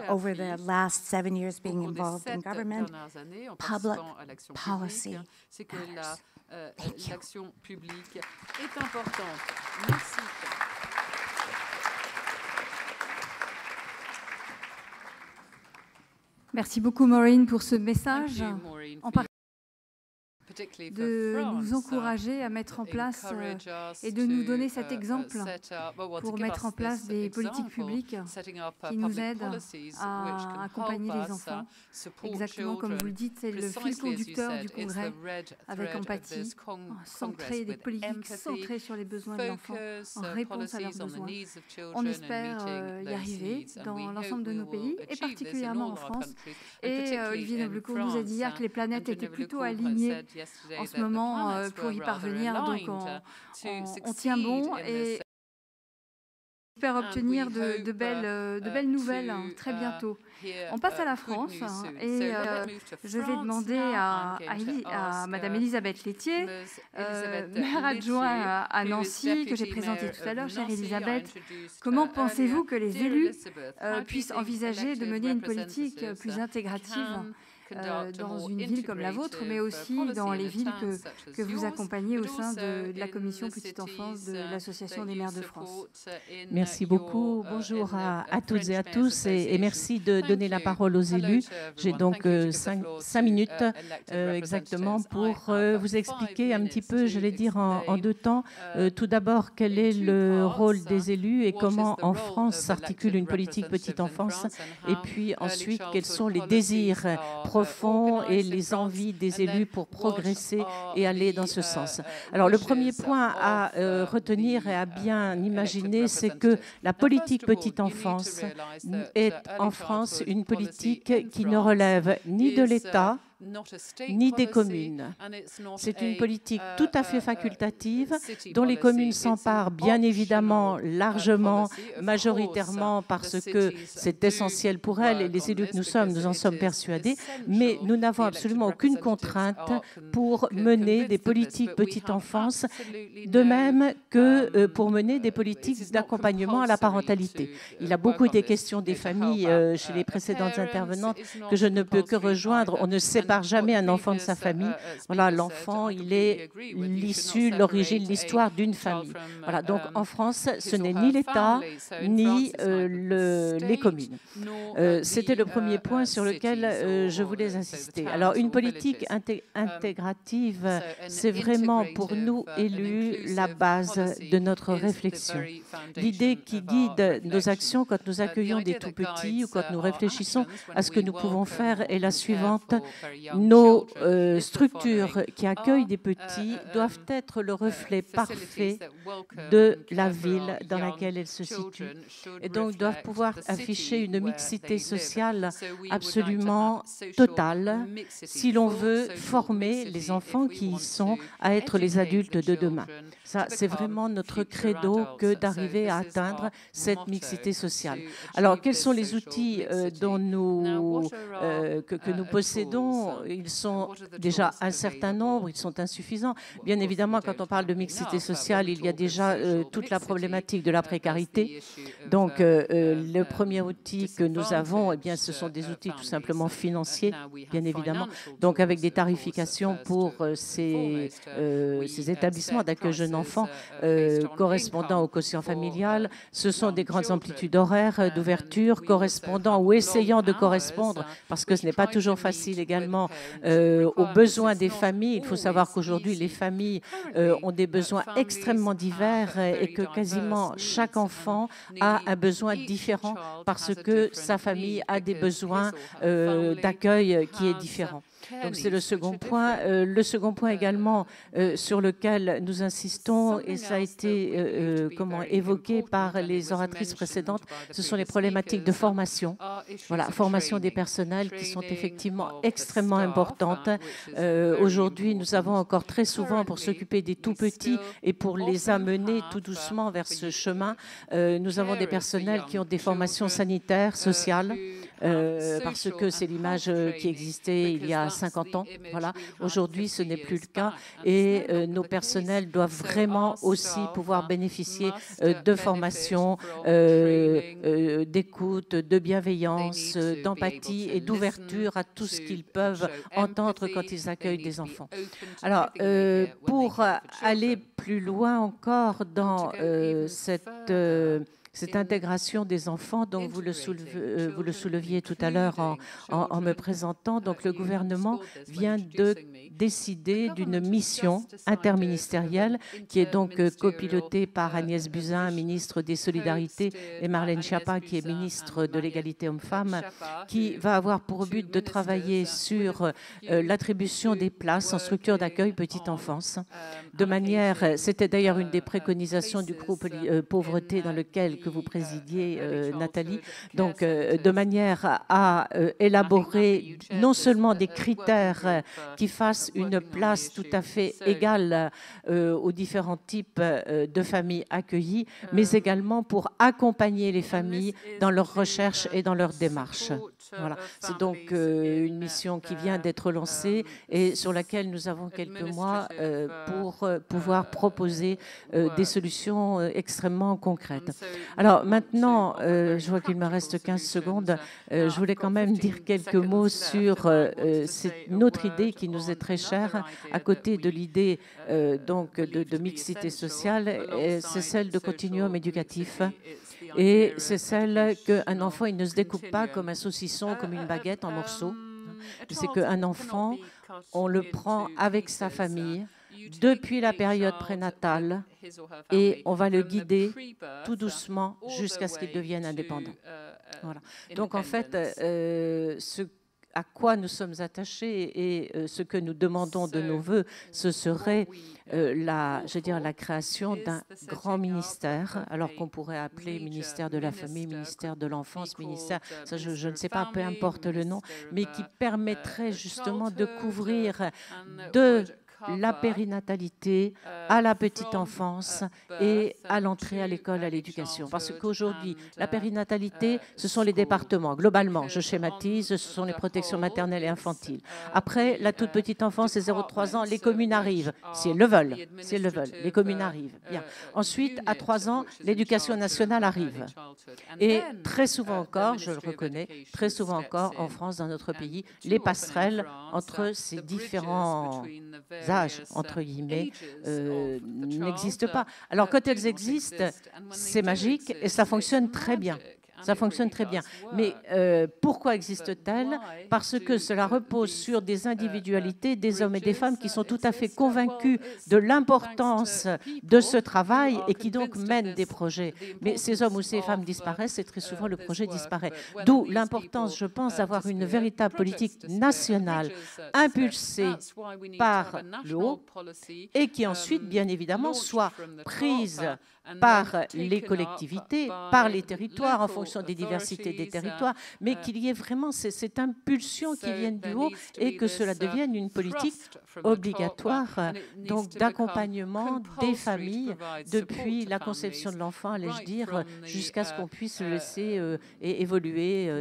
over the last 7 years being involved in government, public policy matters. L'action publique est importante. Merci. Merci beaucoup, Maureen, pour ce message. de nous encourager à mettre en place et de nous donner cet exemple pour mettre en place des politiques publiques qui nous aident à accompagner les enfants. Exactement comme vous le dites, c'est le fil conducteur du Congrès, avec empathie, centré, des politiques centrées sur les besoins de l'enfant, en réponse à leurs besoins. On espère y arriver dans l'ensemble de nos pays, et particulièrement en France. Et Olivier Noblecourt nous a dit hier que les planètes étaient plutôt alignées en ce moment pour y parvenir, donc on tient bon et espère obtenir de belles nouvelles très bientôt. On passe à la France et je vais demander à Madame Elisabeth Laitier, maire adjointe à Nancy, que j'ai présentée tout à l'heure. Chère Elisabeth, comment pensez-vous que les élus puissent envisager de mener une politique plus intégrative dans une ville comme la vôtre, mais aussi dans les villes que vous accompagnez au sein de la commission Petite Enfance de l'Association des maires de France? Merci beaucoup. Bonjour à toutes et à tous et merci de donner la parole aux élus. J'ai donc 5 minutes exactement pour vous expliquer un petit peu, je vais dire en 2 temps, tout d'abord quel est le rôle des élus et comment en France s'articule une politique petite enfance, et puis ensuite quels sont les désirs profonds et les envies des élus pour progresser et aller dans ce sens. Alors le premier point à retenir et à bien imaginer, c'est que la politique petite enfance est en France une politique qui ne relève ni de l'État, ni des communes. C'est une politique tout à fait facultative dont les communes s'emparent bien évidemment largement, majoritairement parce que c'est essentiel pour elles et les élus que nous sommes, nous en sommes persuadés, mais nous n'avons absolument aucune contrainte pour mener des politiques petite enfance, de même que pour mener des politiques d'accompagnement à la parentalité. Il y a beaucoup des questions des familles chez les précédentes intervenantes que je ne peux que rejoindre. On ne sait jamais un enfant de sa famille. Voilà, l'enfant, il est l'issue, l'origine, l'histoire d'une famille. Voilà, donc en France, ce n'est ni l'État, ni les communes. C'était le premier point sur lequel je voulais insister. Alors, une politique intégrative, c'est vraiment pour nous, élus, la base de notre réflexion. L'idée qui guide nos actions quand nous accueillons des tout-petits ou quand nous réfléchissons à ce que nous pouvons faire est la suivante. Nos structures qui accueillent des petits doivent être le reflet parfait de la ville dans laquelle elles se situent et donc doivent pouvoir afficher une mixité sociale absolument totale si l'on veut former les enfants qui y sont à être les adultes de demain. Ça, c'est vraiment notre credo que d'arriver à atteindre cette mixité sociale. Alors, quels sont les outils que nous possédons? Ils sont déjà un certain nombre, ils sont insuffisants. Bien évidemment, quand on parle de mixité sociale, il y a déjà toute la problématique de la précarité. Donc, le premier outil que nous avons, eh bien, ce sont des outils tout simplement financiers, bien évidemment. Donc, avec des tarifications pour ces établissements d'accueil jeunes enfants correspondant au quotient familial. Ce sont des grandes amplitudes horaires d'ouverture correspondant ou essayant de correspondre, parce que ce n'est pas toujours facile également, aux besoins des familles. Il faut savoir qu'aujourd'hui, les familles ont des besoins extrêmement divers et que quasiment chaque enfant a un besoin différent parce que sa famille a des besoins d'accueil qui est différent. Donc c'est le second point. Le second point également sur lequel nous insistons, et ça a été évoqué par les oratrices précédentes, ce sont les problématiques de formation. Voilà, formation des personnels qui sont effectivement extrêmement importantes. Aujourd'hui, nous avons encore très souvent, pour s'occuper des tout-petits et pour les amener tout doucement vers ce chemin, nous avons des personnels qui ont des formations sanitaires, sociales, parce que c'est l'image qui existait il y a 50 ans. Voilà. Aujourd'hui, ce n'est plus le cas et nos personnels doivent vraiment aussi pouvoir bénéficier de formations, d'écoute, de bienveillance, d'empathie et d'ouverture à tout ce qu'ils peuvent entendre quand ils accueillent des enfants. Alors, pour aller plus loin encore dans cette cette intégration des enfants, donc vous le souleviez tout à l'heure en me présentant. Donc le gouvernement vient de décider d'une mission interministérielle qui est donc copilotée par Agnès Buzyn, ministre des Solidarités, et Marlène Schiappa, qui est ministre de l'égalité homme-femme, qui va avoir pour but de travailler sur l'attribution des places en structure d'accueil petite enfance, de manière, c'était d'ailleurs une des préconisations du groupe pauvreté dans lequel que vous présidiez, Nathalie, donc de manière à élaborer non seulement des critères qui fassent une place tout à fait égale aux différents types de familles accueillies, mais également pour accompagner les familles dans leur recherche et dans leur démarche. Voilà. C'est donc une mission qui vient d'être lancée et sur laquelle nous avons quelques mois pour pouvoir proposer des solutions extrêmement concrètes. Alors maintenant, je vois qu'il me reste 15 secondes, je voulais quand même dire quelques mots sur une autre idée qui nous est très chère, à côté de l'idée donc de mixité sociale, c'est celle de continuum éducatif. Et c'est celle qu'un enfant, il ne se découpe pas comme un saucisson, comme une baguette en morceaux. C'est qu'un enfant, on le prend avec sa famille depuis la période prénatale et on va le guider tout doucement jusqu'à ce qu'il devienne indépendant. Voilà. Donc en fait, ce à quoi nous sommes attachés et ce que nous demandons de nos voeux, ce serait la création d'un grand ministère, alors qu'on pourrait appeler ministère de la famille, ministère de l'enfance, ministère, ça je ne sais pas, peu importe le nom, mais qui permettrait justement de couvrir de la périnatalité à la petite enfance et à l'entrée à l'école, à l'éducation. Parce qu'aujourd'hui, la périnatalité, ce sont les départements. Globalement, je schématise, ce sont les protections maternelles et infantiles. Après, la toute petite enfance, les 0-3 ans, les communes arrivent, si elles le veulent. Si elles le veulent, les communes arrivent. Bien. Ensuite, à 3 ans, l'éducation nationale arrive. Et très souvent encore, je le reconnais, très souvent encore, en France, dans notre pays, les passerelles entre ces différents âges, entre guillemets, n'existent pas. Alors, quand elles existent, c'est magique et ça fonctionne très bien. Ça fonctionne très bien. Mais pourquoi existe-t-elle? Parce que cela repose sur des individualités, des hommes et des femmes qui sont tout à fait convaincus de l'importance de ce travail et qui donc mènent des projets. Mais ces hommes ou ces femmes disparaissent et très souvent le projet disparaît. D'où l'importance, je pense, d'avoir une véritable politique nationale impulsée par le haut et qui ensuite, bien évidemment, soit prise par les collectivités, par les territoires, en fonction des diversités des territoires, mais qu'il y ait vraiment cette impulsion qui vienne du haut et que cela devienne une politique obligatoire donc d'accompagnement des familles depuis la conception de l'enfant, allais-je dire, jusqu'à ce qu'on puisse le laisser évoluer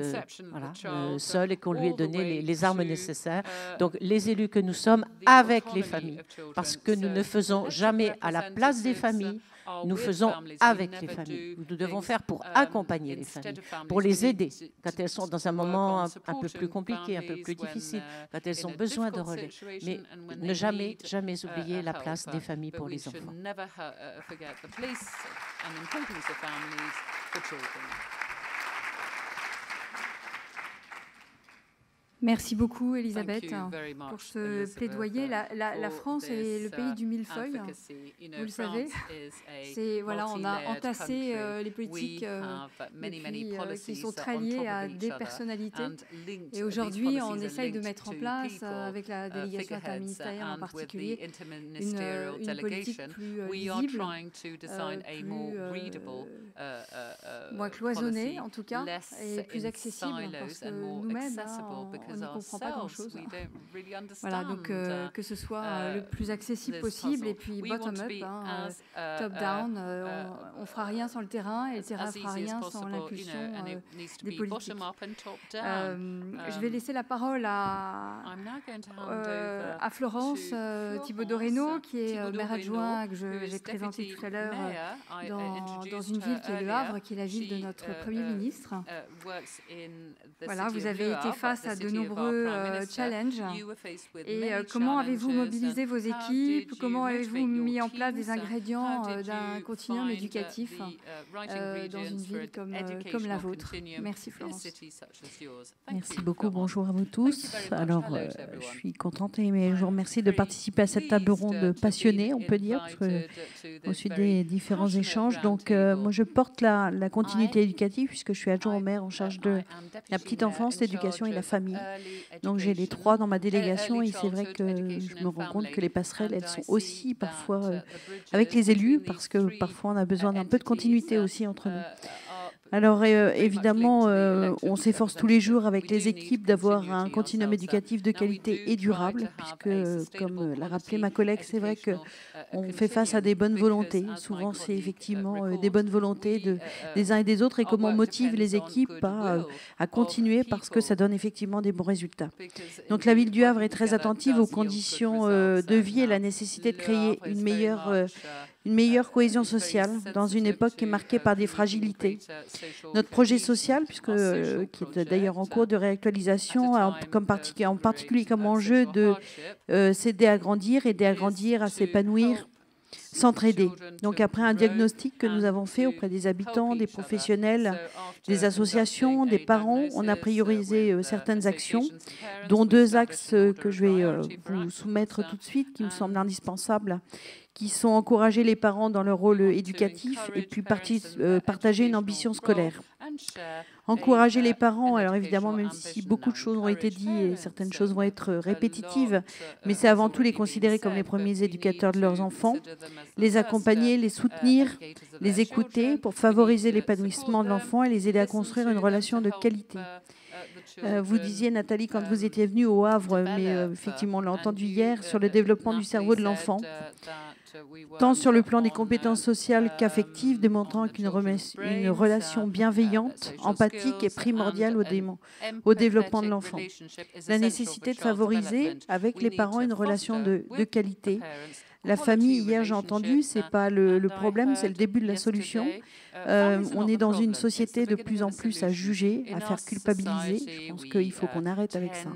seul et qu'on lui ait donné les armes nécessaires. Donc les élus que nous sommes avec les familles, parce que nous ne faisons jamais à la place des familles, nous faisons avec les familles. Nous devons faire pour accompagner les familles, pour les aider quand elles sont dans un moment un peu plus compliqué, un peu plus difficile, quand elles ont besoin de relais. Mais ne jamais oublier la place des familles pour les enfants. Merci beaucoup, Elisabeth, pour ce plaidoyer. La France est le pays du millefeuille, vous le savez. On a entassé les politiques qui sont très liées à des personnalités. Et aujourd'hui, on essaye de mettre en place, avec la délégation interministérielle en particulier, une politique plus visible, moins cloisonnée en tout cas, et plus accessible, parce que nous-mêmes, on ne comprend pas grand-chose. Voilà, donc que ce soit le plus accessible possible et puis bottom-up, top-down, on ne fera rien sans le terrain et le terrain ne fera rien sans l'impulsion des politiques. Je vais laisser la parole à Florence Thibaud-Doreno, qui est maire adjoint que j'ai présenté tout à l'heure dans une ville qui est Le Havre, qui est la ville de notre Premier ministre. Voilà, vous avez été face à de nombreux challenges. Et comment avez-vous mobilisé vos équipes? Comment avez-vous mis en place des ingrédients d'un continuum éducatif dans une ville comme la vôtre? Merci Florence. Merci beaucoup, bonjour à vous tous. Alors, je suis contente et je vous remercie de participer à cette table ronde passionnée, on peut dire, parce que, ensuite des différents échanges. Donc, moi, je porte la continuité éducative, puisque je suis adjoint au maire en charge de la petite enfance, l'éducation et la famille. Donc, j'ai les trois dans ma délégation et c'est vrai que je me rends compte que les passerelles, elles sont aussi parfois avec les élus, parce que parfois, on a besoin d'un peu de continuité aussi entre nous. Alors évidemment, on s'efforce tous les jours avec les équipes d'avoir un continuum éducatif de qualité et durable, puisque, comme l'a rappelé ma collègue, c'est vrai qu'on fait face à des bonnes volontés. Souvent, c'est effectivement des bonnes volontés des uns et des autres, et comment on motive les équipes à continuer, parce que ça donne effectivement des bons résultats. Donc la ville du Havre est très attentive aux conditions de vie et la nécessité de créer une meilleure cohésion sociale dans une époque qui est marquée par des fragilités. Notre projet social, qui est d'ailleurs en cours de réactualisation, a en particulier comme enjeu de s'aider à grandir, à s'épanouir, s'entraider. Donc après un diagnostic que nous avons fait auprès des habitants, des professionnels, des associations, des parents, on a priorisé certaines actions, dont deux axes que je vais vous soumettre tout de suite, qui me semblent indispensables, qui sont encourager les parents dans leur rôle éducatif et puis partager une ambition scolaire. Encourager les parents, alors évidemment, même si beaucoup de choses ont été dites et certaines choses vont être répétitives, mais c'est avant tout les considérer comme les premiers éducateurs de leurs enfants, les accompagner, les soutenir, les écouter pour favoriser l'épanouissement de l'enfant et les aider à construire une relation de qualité. Vous disiez, Nathalie, quand vous étiez venue au Havre, mais effectivement, on l'a entendu hier, sur le développement du cerveau de l'enfant, tant sur le plan des compétences sociales qu'affectives, démontrant qu'une relation bienveillante, empathique est primordiale au développement de l'enfant. La nécessité de favoriser avec les parents une relation de qualité. La famille, hier j'ai entendu, ce n'est pas le problème, c'est le début de la solution. On est dans une société de plus en plus à juger, à faire culpabiliser. Je pense qu'il faut qu'on arrête avec ça.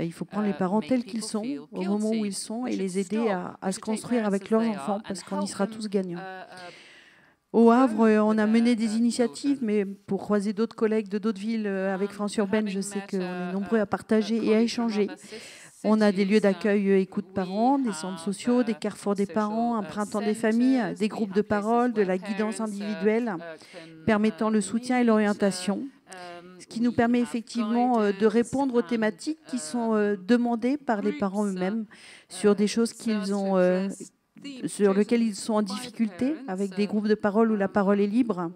Il faut prendre les parents tels qu'ils sont, au moment où ils sont, et les aider à se construire avec leurs enfants, parce qu'on y sera tous gagnants. Au Havre, on a mené des initiatives, mais pour croiser d'autres collègues de d'autres villes avec France Urbaine, je sais qu'on est nombreux à partager et à échanger. On a des lieux d'accueil écoute parents, des centres sociaux, des carrefours des parents, un printemps des familles, des groupes de parole, de la guidance individuelle, permettant le soutien et l'orientation, ce qui nous permet effectivement de répondre aux thématiques qui sont demandées par les parents eux-mêmes sur des choses sur lesquelles ils sont en difficulté, avec des groupes de parole où la parole est libre.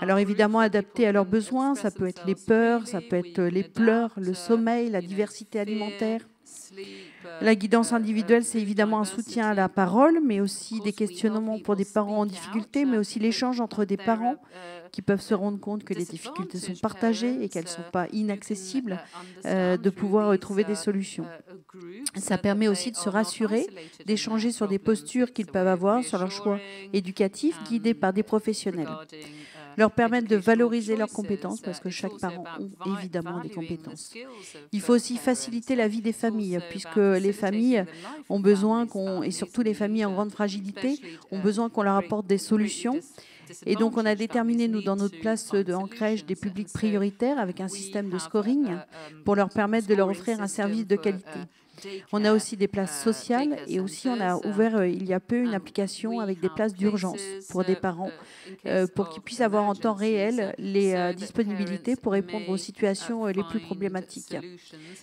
Alors évidemment adapté à leurs besoins, ça peut être les peurs, ça peut être les pleurs, le sommeil, la diversité alimentaire. La guidance individuelle, c'est évidemment un soutien à la parole, mais aussi des questionnements pour des parents en difficulté, mais aussi l'échange entre des parents qui peuvent se rendre compte que les difficultés sont partagées et qu'elles ne sont pas inaccessibles, de pouvoir trouver des solutions. Ça permet aussi de se rassurer, d'échanger sur des postures qu'ils peuvent avoir, sur leurs choix éducatifs guidés par des professionnels. Leur permettre de valoriser leurs compétences, parce que chaque parent a évidemment des compétences. Il faut aussi faciliter la vie des familles, puisque les familles ont besoin et surtout les familles en grande fragilité, ont besoin qu'on leur apporte des solutions. Et donc, on a déterminé, nous, dans notre place en crèche, des publics prioritaires avec un système de scoring pour leur permettre de leur offrir un service de qualité. On a aussi des places sociales et aussi on a ouvert il y a peu une application avec des places d'urgence pour des parents pour qu'ils puissent avoir en temps réel les disponibilités pour répondre aux situations les plus problématiques.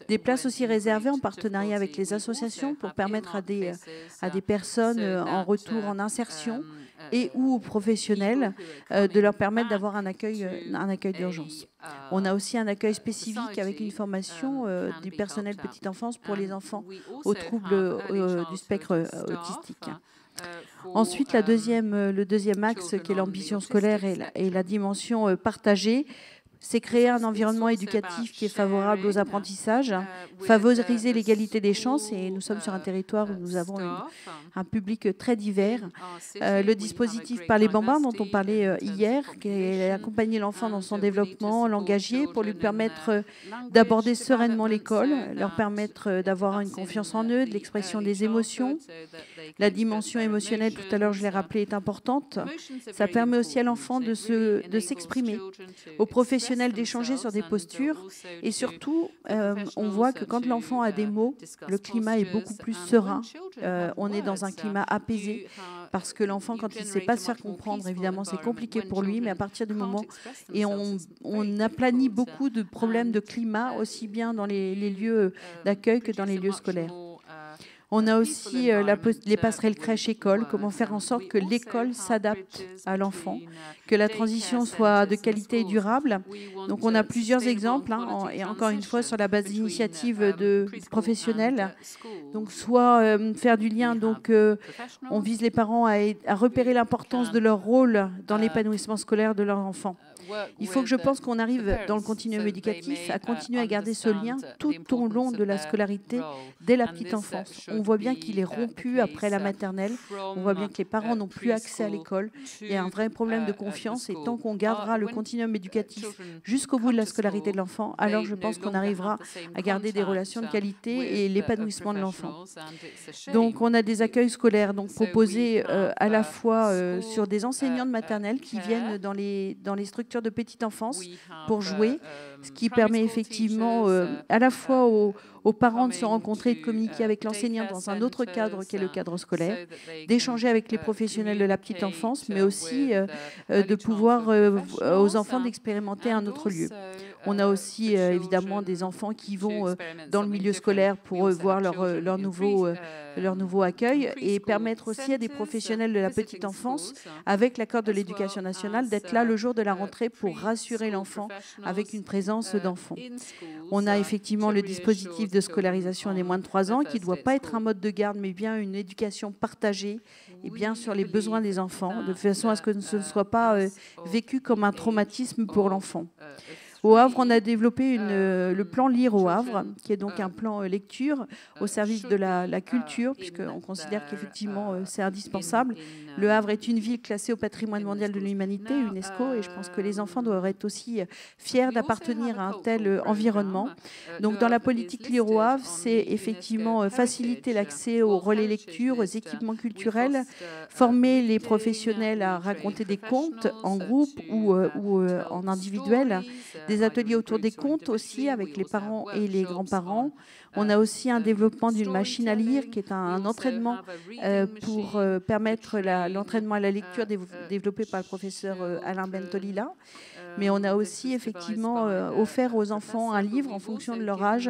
Des places aussi réservées en partenariat avec les associations pour permettre à des personnes en retour en insertion et ou aux professionnels de leur permettre d'avoir un accueil d'urgence. On a aussi un accueil spécifique avec une formation du personnel petite enfance pour les enfants aux troubles du spectre autistique. Ensuite, le deuxième axe, qui est l'ambition scolaire et la dimension partagée, c'est créer un environnement éducatif qui est favorable aux apprentissages, favoriser l'égalité des chances, et nous sommes sur un territoire où nous avons un public très divers. Le dispositif Parler Bambin, dont on parlait hier, qui est accompagner l'enfant dans son développement, l'engager pour lui permettre d'aborder sereinement l'école, leur permettre d'avoir une confiance en eux, de l'expression des émotions. La dimension émotionnelle, tout à l'heure je l'ai rappelé, est importante. Ça permet aussi à l'enfant de s'exprimer, aux professionnels d'échanger sur des postures, et surtout, on voit que quand l'enfant a des mots, le climat est beaucoup plus serein. On est dans un climat apaisé, parce que l'enfant, quand il ne sait pas se faire comprendre, évidemment, c'est compliqué pour lui, mais à partir du moment, et on aplanit beaucoup de problèmes de climat, aussi bien dans les lieux d'accueil que dans les lieux scolaires. On a aussi les passerelles crèche-école, comment faire en sorte que l'école s'adapte à l'enfant, que la transition soit de qualité et durable. Donc on a plusieurs exemples, et encore une fois sur la base d'initiatives de professionnels. Donc soit faire du lien, donc on vise les parents à repérer l'importance de leur rôle dans l'épanouissement scolaire de leur enfant. Il faut que je pense qu'on arrive dans le continuum éducatif à continuer à garder ce lien tout au long de la scolarité dès la petite enfance. On voit bien qu'il est rompu après la maternelle. On voit bien que les parents n'ont plus accès à l'école. Il y a un vrai problème de confiance, et tant qu'on gardera le continuum éducatif jusqu'au bout de la scolarité de l'enfant, alors je pense qu'on arrivera à garder des relations de qualité et l'épanouissement de l'enfant. Donc on a des accueils scolaires proposés à la fois sur des enseignants de maternelle qui viennent dans les structures de petite enfance pour jouer, ce qui permet effectivement à la fois aux parents de se rencontrer et de communiquer avec l'enseignant dans un autre cadre qu'est le cadre scolaire, d'échanger avec les professionnels de la petite enfance, mais aussi de pouvoir aux enfants d'expérimenter un autre lieu. On a aussi évidemment des enfants qui vont dans le milieu scolaire pour voir leur nouveau accueil, et permettre aussi à des professionnels de la petite enfance, avec l'accord de l'Éducation nationale, d'être là le jour de la rentrée pour rassurer l'enfant avec une présence d'enfant. On a effectivement le dispositif de scolarisation des moins de 3 ans qui ne doit pas être un mode de garde, mais bien une éducation partagée et bien sur les besoins des enfants, de façon à ce que ce ne soit pas vécu comme un traumatisme pour l'enfant. Au Havre, on a développé le plan Lire au Havre, qui est donc un plan lecture au service de la culture, puisqu'on considère qu'effectivement c'est indispensable. Le Havre est une ville classée au patrimoine mondial de l'humanité, UNESCO, et je pense que les enfants doivent être aussi fiers d'appartenir à un tel environnement. Donc dans la politique Lire au Havre, c'est effectivement faciliter l'accès aux relais lecture, aux équipements culturels, former les professionnels à raconter des contes en groupe ou en individuel, des ateliers autour des contes aussi avec les parents et les grands-parents. On a aussi un développement d'une machine à lire qui est un entraînement pour permettre l'entraînement à la lecture développé par le professeur Alain Bentolila. Mais on a aussi effectivement offert aux enfants un livre en fonction de leur âge.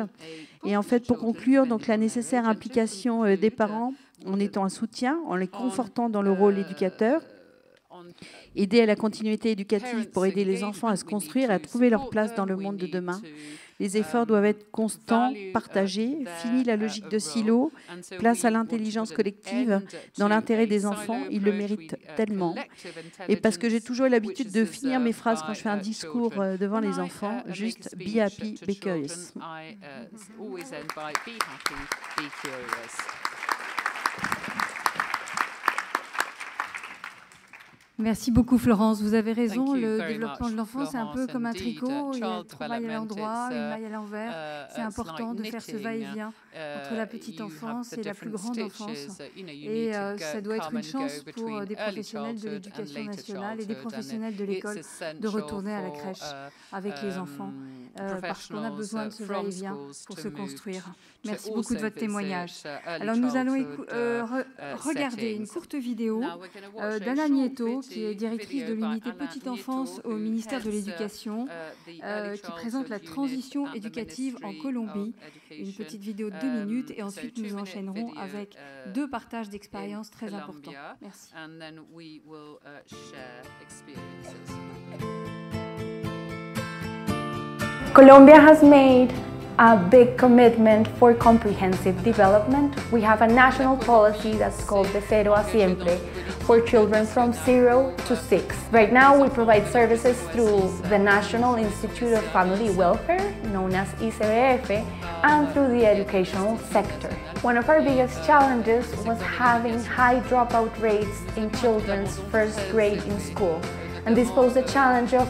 Et en fait, pour conclure, donc la nécessaire implication des parents en étant un soutien, en les confortant dans le rôle éducateur, aider à la continuité éducative pour aider les enfants à se construire et à trouver leur place dans le monde de demain. Les efforts doivent être constants, partagés, fini la logique de silo, place à l'intelligence collective dans l'intérêt des enfants, ils le méritent tellement. Et parce que j'ai toujours l'habitude de finir mes phrases quand je fais un discours devant les enfants, juste « be happy, be curious ». Merci beaucoup Florence, vous avez raison, le développement de l'enfant c'est un peu comme un tricot, il y a 3 mailles à l'endroit, une maille à l'envers, c'est important de faire ce va-et-vient entre la petite enfance et la plus grande enfance, et ça doit être une chance pour des professionnels de l'éducation nationale et des professionnels de l'école de retourner à la crèche avec les enfants, parce qu'on a besoin de ce va-et-vient pour se construire. Merci beaucoup de votre témoignage. Alors nous allons regarder une courte vidéo d'Anna Nieto, qui est directrice de l'unité Petite Enfance au ministère de l'Éducation, qui présente la transition éducative en Colombie. Une petite vidéo de 2 minutes, et ensuite nous enchaînerons avec 2 partages d'expériences très importants. Merci. Colombia has made a big commitment for comprehensive development. We have a national policy that's called De Cero a Siempre for children from 0 to 6. Right now we provide services through the National Institute of Family Welfare, known as ICBF, and through the educational sector. One of our biggest challenges was having high dropout rates in children's first grade in school. And this posed the challenge of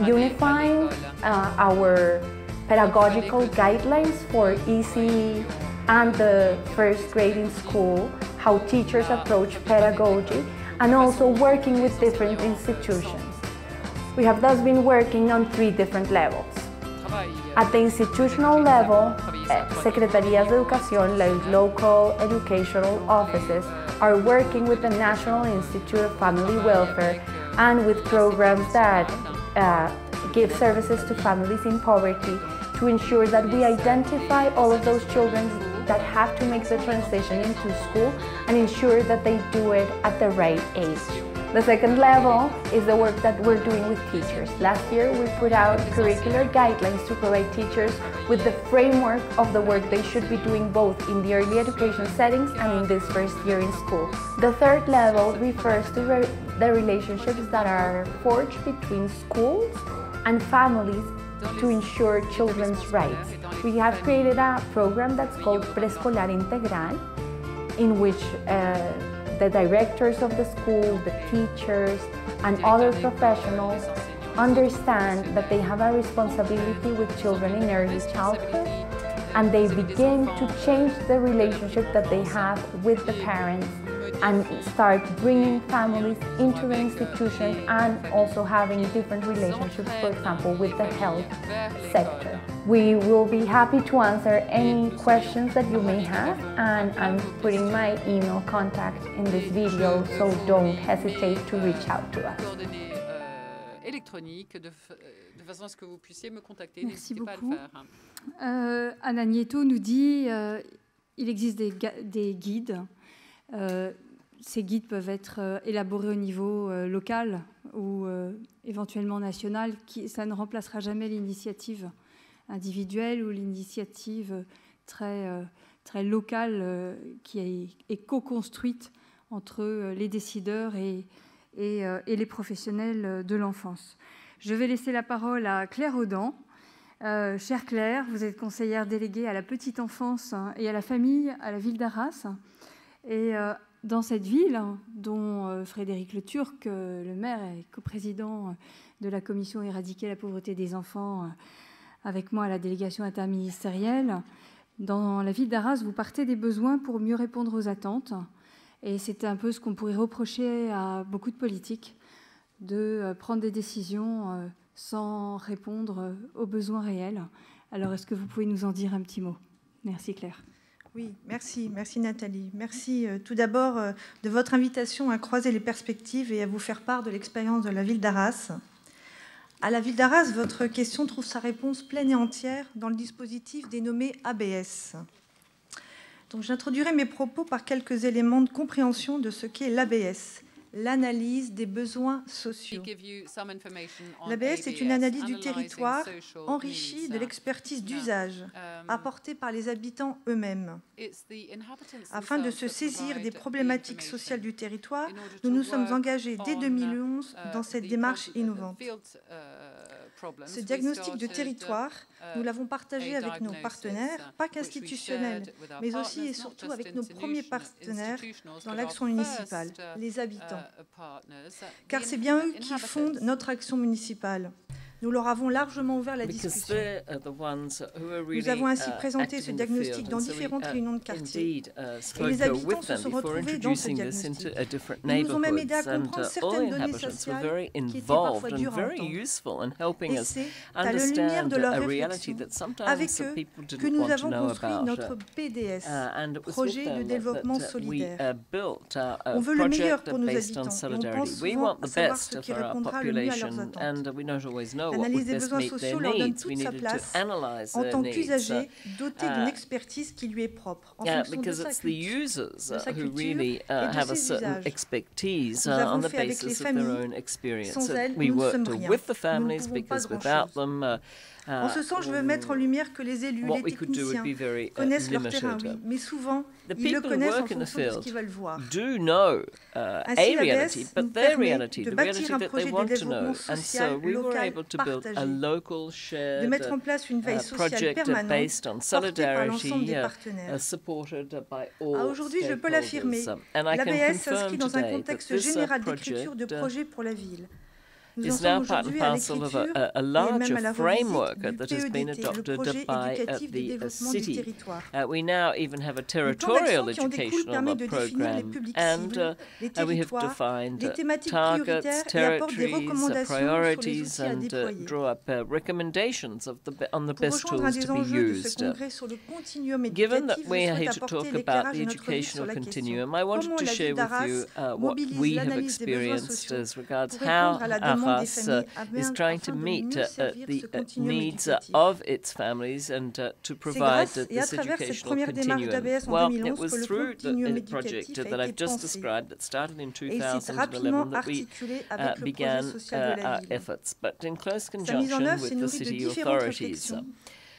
unifying our pedagogical guidelines for ECE and the first grade in school, how teachers approach pedagogy, and also working with different institutions. We have thus been working on 3 different levels. At the institutional level, Secretarías de Educación, like local educational offices, are working with the National Institute of Family Welfare and with programs that give services to families in poverty to ensure that we identify all of those children that have to make the transition into school and ensure that they do it at the right age. The second level is the work that we're doing with teachers. Last year we put out curricular guidelines to provide teachers with the framework of the work they should be doing both in the early education settings and in this first year in school. The third level refers to the relationships that are forged between schools and families to ensure children's rights. We have created a program that's called Preescolar Integral, in which the directors of the school, the teachers, and other professionals understand that they have a responsibility with children in early childhood, and they begin to change the relationship that they have with the parents and start bringing families into the institution and also having different relationships, for example, with the health sector. We will be happy to answer any questions that you may have, and I'm putting my email contact in this video, so don't hesitate to reach out to us. Merci beaucoup. Anna Nieto nous dit il existe des guides. Ces guides peuvent être élaborés au niveau local ou éventuellement national. Ça ne remplacera jamais l'initiative individuelle ou l'initiative très locale qui est co-construite entre les décideurs et les professionnels de l'enfance. Je vais laisser la parole à Claire Audan. Chère Claire, vous êtes conseillère déléguée à la petite enfance et à la famille à la ville d'Arras. Et dans cette ville, dont Frédéric Le Turc, le maire et coprésident de la commission Éradiquer la pauvreté des enfants, avec moi à la délégation interministérielle, dans la ville d'Arras, vous partez des besoins pour mieux répondre aux attentes. Et c'est un peu ce qu'on pourrait reprocher à beaucoup de politiques, de prendre des décisions sans répondre aux besoins réels. Alors, est-ce que vous pouvez nous en dire un petit mot? Merci Claire. Oui, merci Nathalie. Merci tout d'abord de votre invitation à croiser les perspectives et à vous faire part de l'expérience de la ville d'Arras. À la ville d'Arras, votre question trouve sa réponse pleine et entière dans le dispositif dénommé ABS. Donc, j'introduirai mes propos par quelques éléments de compréhension de ce qu'est l'ABS, l'analyse des besoins sociaux. L'ABS est une analyse du territoire enrichie de l'expertise d'usage apportée par les habitants eux-mêmes. Afin de se saisir des problématiques sociales du territoire, nous nous sommes engagés dès 2011 dans cette démarche innovante. Ce diagnostic de territoire, nous l'avons partagé avec nos partenaires, pas qu'institutionnels, mais aussi et surtout avec nos premiers partenaires dans l'action municipale, les habitants. Car c'est bien eux qui fondent notre action municipale. Nous leur avons largement ouvert la discussion. Nous avons ainsi présenté ce diagnostic dans différentes réunions de quartier. Et les habitants se sont retrouvés dans ce diagnostic. Ils nous ont même aidé à comprendre certaines données sociales qui étaient parfois dures à entendre. Et c'est à la lumière de leur réflexion, avec eux, que nous avons construit notre PDS, Projet de développement solidaire. On veut le meilleur pour nos habitants et on pense souvent à savoir ce qui répondra le mieux à leurs attentes. L'analyse des besoins sociaux leur donne toute sa place en tant qu'usager doté d'une expertise qui lui est propre en fonction de sa culture et de ses usages. Nous avons fait avec les familles. Sans elles, nous ne sommes rien. Nous ne pouvons pas grand-chose. En ce sens, je veux mettre en lumière que les élus, les techniciens connaissent leur terrain, oui, mais souvent, ils le connaissent en fonction de ce qu'ils veulent voir. Ainsi, l'ABS nous permet de bâtir un projet de développement social local partagé, de mettre en place une veille sociale permanente portée par l'ensemble des partenaires. Aujourd'hui, je peux l'affirmer, l'ABS s'inscrit dans un contexte général d'écriture de projets pour la ville. Is now part and parcel of a larger framework that has been adopted by the city. We now even have a territorial educational program, and we have defined targets, territories, priorities, and draw up recommendations on the best tools to be used. Given that we are here to talk about the educational continuum, I wanted to share with you what we have experienced as regards how Arras is trying to meet the needs of its families and to provide this educational continuum. Well, it was through the project that I've just described that started in 2011 that we began our efforts, but in close conjunction with the city authorities.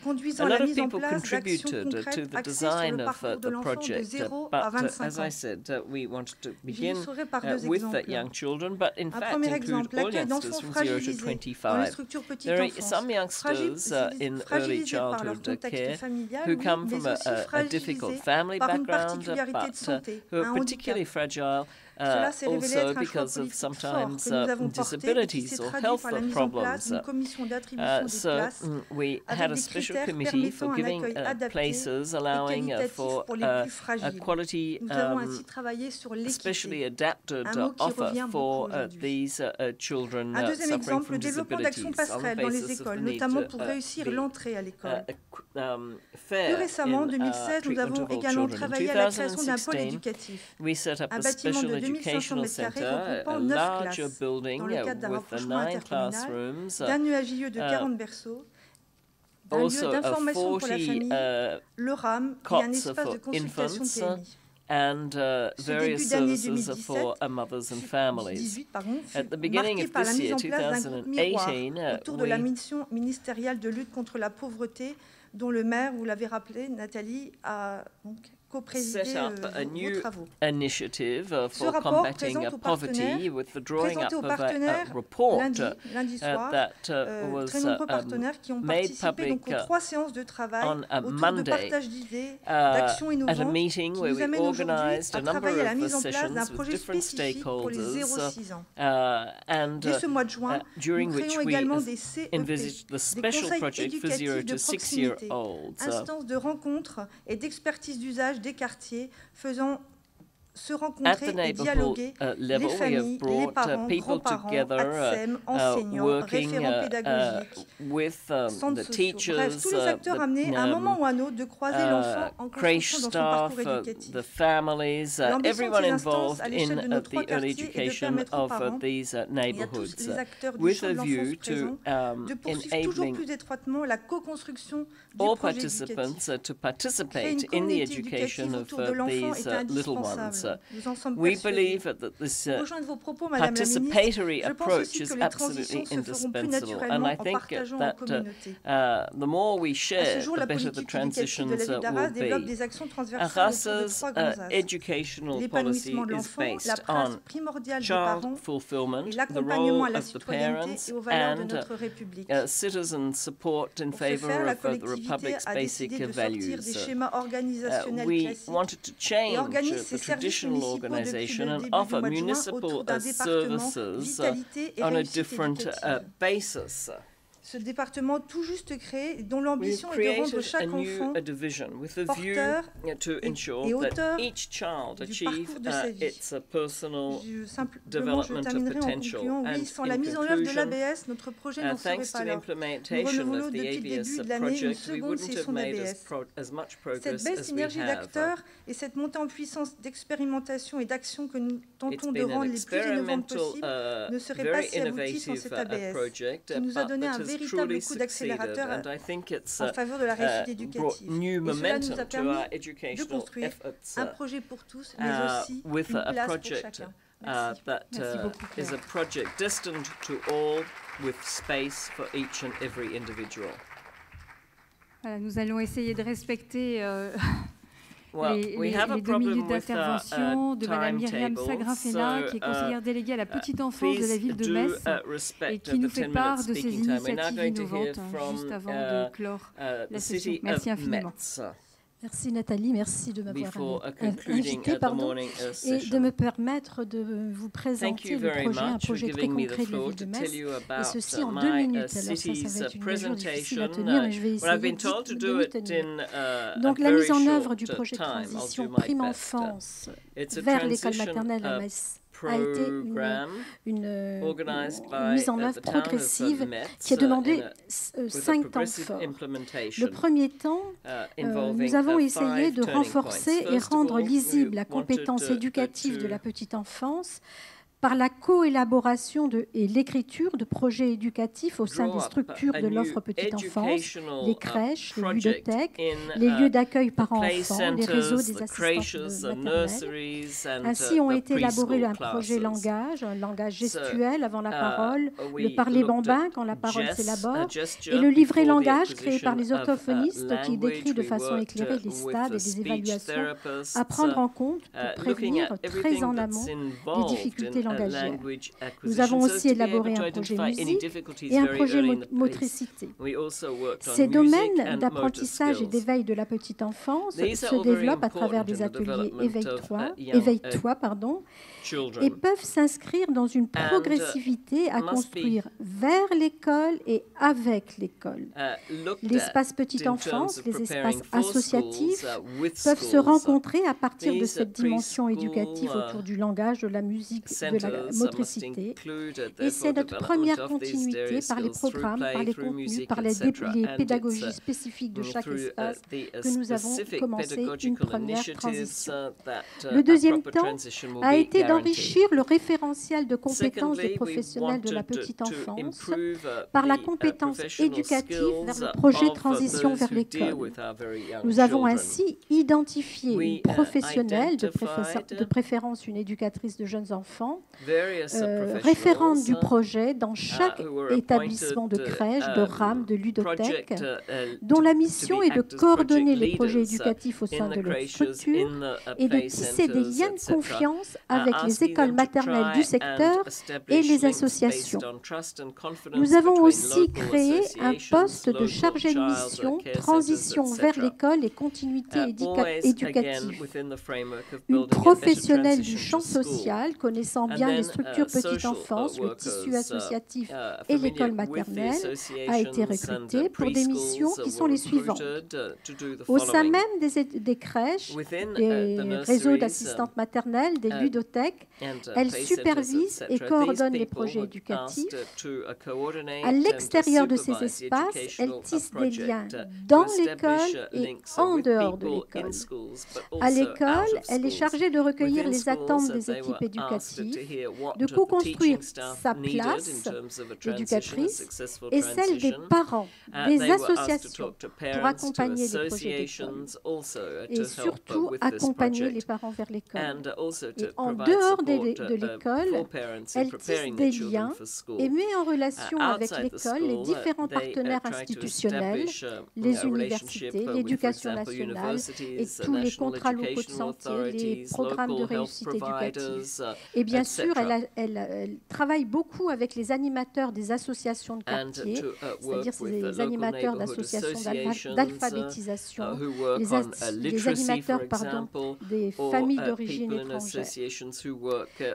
A lot of people contributed to the design of the project, but as I said, we wanted to begin with young children, but in fact include all youngsters from 0 to 25. There are some youngsters in early childhood care who come from a difficult family background, but who are particularly fragile. Also because of sometimes disabilities or health problems. So we had a special committee for giving places, allowing for a quality, specially adapted offer for these children suffering from disabilities on the basis of the need Plus récemment, en 2016, nous avons également travaillé à la création d'un pôle éducatif, un bâtiment de 2500 m² regroupant 9 classes, dans le cadre d'un rapprochement intercommunal, d'un nuagieux de 40 berceaux, d'un lieu d'information pour la famille, le RAM et un espace de consultation PMI. And various services for mothers and families. At the beginning of this year, 2018, autour de la mission ministérielle de lutte contre la pauvreté, dont le maire, vous l'avez rappelé, Nathalie, a donc set up a new initiative for combating poverty with the drawing up of a report that was made public on a Monday at a meeting where we organized a number of sessions with different stakeholders and during which we envisaged the special project for 0 to 6-year-olds. Instance de rencontre et d'expertise d'usage des quartiers faisant se rencontrer et dialoguer les familles, les parents, grands-parents, ATSEM, enseignants, référents pédagogiques, centres sociaux. Bref, tous les acteurs amenés à un moment ou à un autre de croiser l'enfant en construction dans son parcours éducatif. L'ambition de ces instances à l'échelle de nos 3 quartiers est de permettre aux parents et à tous les acteurs du champ de l'enfance présents de poursuivre toujours plus étroitement la co-construction du projet éducatif. Créer une communauté éducative autour de l'enfant est indispensable. We believe that this participatory approach is absolutely indispensable, and I think that the more we share, the better the transitions will be. Arras's educational policy is based on child fulfillment, the role of the parents, and citizen support in favor of the Republic's basic values. We wanted to change the traditional organization and offer municipal services on a different basis. Ce département tout juste créé, dont l'ambition est de rendre chaque enfant porteur et auteur du parcours de sa vie. Simplement, je terminerai en concluant. Oui, sans la mise en œuvre de l'ABS, notre projet n'en serait pas là. Nous renouvelons depuis le début de l'année une seconde session d'ABS. Cette belle synergie d'acteurs et cette montée en puissance d'expérimentation et d'action que nous tentons de rendre les plus innovantes possibles ne serait pas si aboutie sans cet ABS, qui nous a donné un véritable coup d'accélérateur en faveur de la réussite éducative. Et cela nous a permis de construire un projet pour tous, mais aussi une place pour chacun. Merci. Merci beaucoup. Is a project destined to all with space for each and every individual. Voilà, nous allons essayer de respecter les 2 minutes d'intervention de Mme Myriam Sagrafena, qui est conseillère déléguée à la petite enfance de la ville de Metz et qui nous fait part de ces initiatives innovantes juste avant de clore la session. Merci infiniment. Merci Nathalie, merci de m'avoir invité et de me permettre de vous présenter le projet, un projet très concret de la ville de Metz, et ceci en 2 minutes. Alors ça va être une mesure difficile à tenir, mais je vais essayer de 2 minutes et demie. Donc la mise en œuvre du projet de transition prime enfance vers l'école maternelle à Metz a été une mise en œuvre progressive qui a demandé 5 temps forts. Le premier temps, nous avons essayé de renforcer et rendre lisible la compétence éducative de la petite enfance par la coélaboration et l'écriture de projets éducatifs au sein des structures de l'offre petite enfance, les crèches, les ludothèques, les lieux d'accueil par enfants, les réseaux des assistantes maternelles. Ainsi ont été élaborés un projet langage, un langage gestuel avant la parole, le parler bambin quand la parole s'élabore, et le livret langage créé par les orthophonistes qui décrit de façon éclairée les stades et les évaluations à prendre en compte pour prévenir très en amont les difficultés langagières. Nous avons aussi élaboré un projet musique et un projet motricité. Ces domaines d'apprentissage et d'éveil de la petite enfance se développent à travers des ateliers éveille-toi, et peuvent s'inscrire dans une progressivité à construire vers l'école et avec l'école. L'espace petite enfance, les espaces associatifs peuvent se rencontrer à partir de cette dimension éducative autour du langage, de la musique, de la motricité. Et c'est notre première continuité par les programmes, par les contenus, par les pédagogies spécifiques de chaque espace que nous avons commencé une première transition. Le deuxième temps a été d'enrichir le référentiel de compétences des professionnels de la petite enfance par la compétence éducative vers le projet transition vers l'école. Nous avons ainsi identifié une professionnelle, de préférence une éducatrice de jeunes enfants, référente du projet dans chaque établissement de crèche, de RAM, de ludothèque, dont la mission est de coordonner les projets éducatifs au sein de leur structure et de tisser des liens de confiance avec les écoles maternelles du secteur et les associations. Nous avons aussi créé un poste de chargé de mission transition vers l'école et continuité éducative. Une professionnelle du champ social connaissant bien les structures petite enfance, le tissu associatif et l'école maternelle a été recrutée pour des missions qui sont les suivantes. Au sein même des crèches, des réseaux d'assistantes maternelles, des ludothèques, elle supervise et coordonne les projets éducatifs. À l'extérieur de ces espaces, elle tisse des liens dans l'école et en dehors de l'école. À l'école, elle est chargée de recueillir les attentes des équipes éducatives, de co-construire sa place d'éducatrice et celle des parents, des associations pour accompagner les projets d'école et surtout accompagner les parents vers l'école. Et en dehors de l'école, elle tisse des liens et met en relation avec l'école les différents partenaires institutionnels, les universités, l'éducation nationale et tous les contrats locaux de santé, les programmes de réussite éducative. Et bien sûr, elle travaille beaucoup avec les animateurs des associations de quartier, c'est-à-dire les animateurs d'associations d'alphabétisation, les animateurs des familles d'origine étrangère.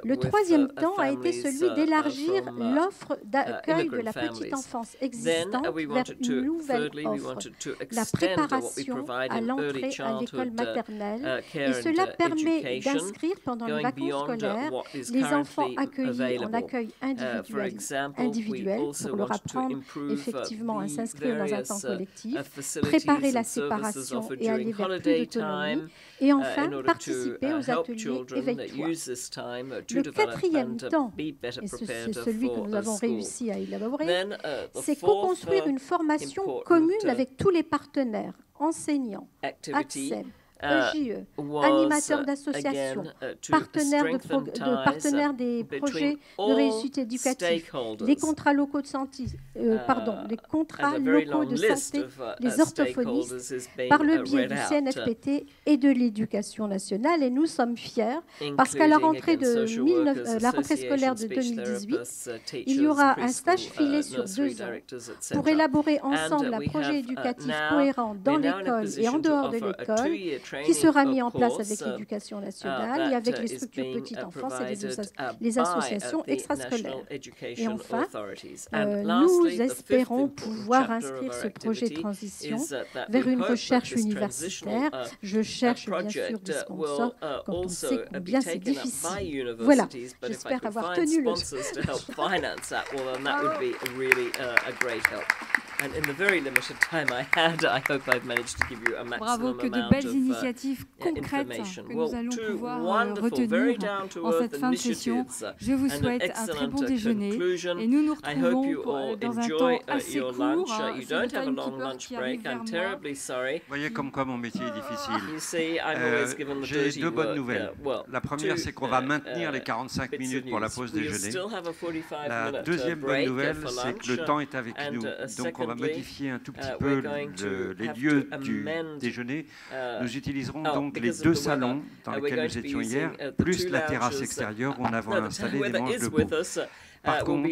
Le troisième temps a été celui d'élargir l'offre d'accueil de la petite enfance existante vers une nouvelle offre, la préparation à l'entrée à l'école maternelle, et cela permet d'inscrire pendant les vacances scolaires les enfants accueillis en accueil individuel pour leur apprendre effectivement à s'inscrire dans un temps collectif, préparer la séparation et aller vers plus d'autonomie, et enfin participer aux ateliers éveille-toi. Le quatrième temps, et c'est celui que nous avons réussi à élaborer, c'est co-construire une formation commune avec tous les partenaires, enseignants, ACSEM, EJE, animateurs d'associations, partenaires des projets de réussite éducative, les contrats locaux de santé, les orthophonistes, par le biais du CNFPT et de l'éducation nationale. Et nous sommes fiers parce qu'à la rentrée scolaire de 2018, il y aura un stage filé sur 2 ans pour élaborer ensemble un projet éducatif cohérent dans l'école et en dehors de l'école, qui sera mis en place avec l'éducation nationale et avec les structures petite enfance et les associations extrascolaires. Et enfin, nous espérons pouvoir inscrire ce projet de transition vers une recherche universitaire. Je cherche bien sûr des sponsors quand on sait combien c'est difficile. Voilà, j'espère avoir tenu le... And in the very limited time I had, I hope I've managed to give you a Bravo, maximum que de amount belles of initiatives concrètes que nous allons pouvoir retenir en cette fin de session. Je vous souhaite un très bon déjeuner et nous nous retrouvons dans un temps assez court. C'est le timekeeper qui arrive vers moi. Vous voyez comme quoi mon métier est difficile. J'ai 2 bonnes nouvelles. La première, c'est qu'on va maintenir les 45 minutes pour la pause déjeuner. La deuxième bonne nouvelle, c'est que le temps est avec nous. Donc on va modifier un tout petit peu les lieux du déjeuner. Nous utiliserons donc les 2 salons dans lesquels nous étions hier, plus la terrasse extérieure où nous avons installé des manches de peau. Par contre,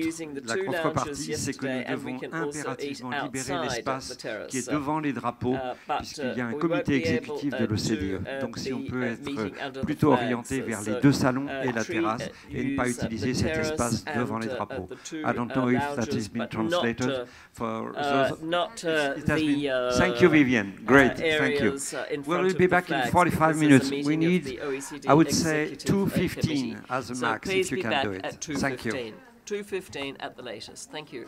la contrepartie, c'est que nous devons impérativement libérer l'espace qui est devant les drapeaux, puisqu'il y a un comité exécutif de l'OCDE. Donc si on peut être plutôt orienté vers les 2 salons et la terrasse, et ne pas utiliser cet espace devant les drapeaux. I don't know if that has been translated for those. It has been. Thank you, Vivian. Great, thank you. We'll be back in 45 minutes. We need, I would say, 2:15 as a max, if you can do it. Thank you. 2:15 at the latest. Thank you.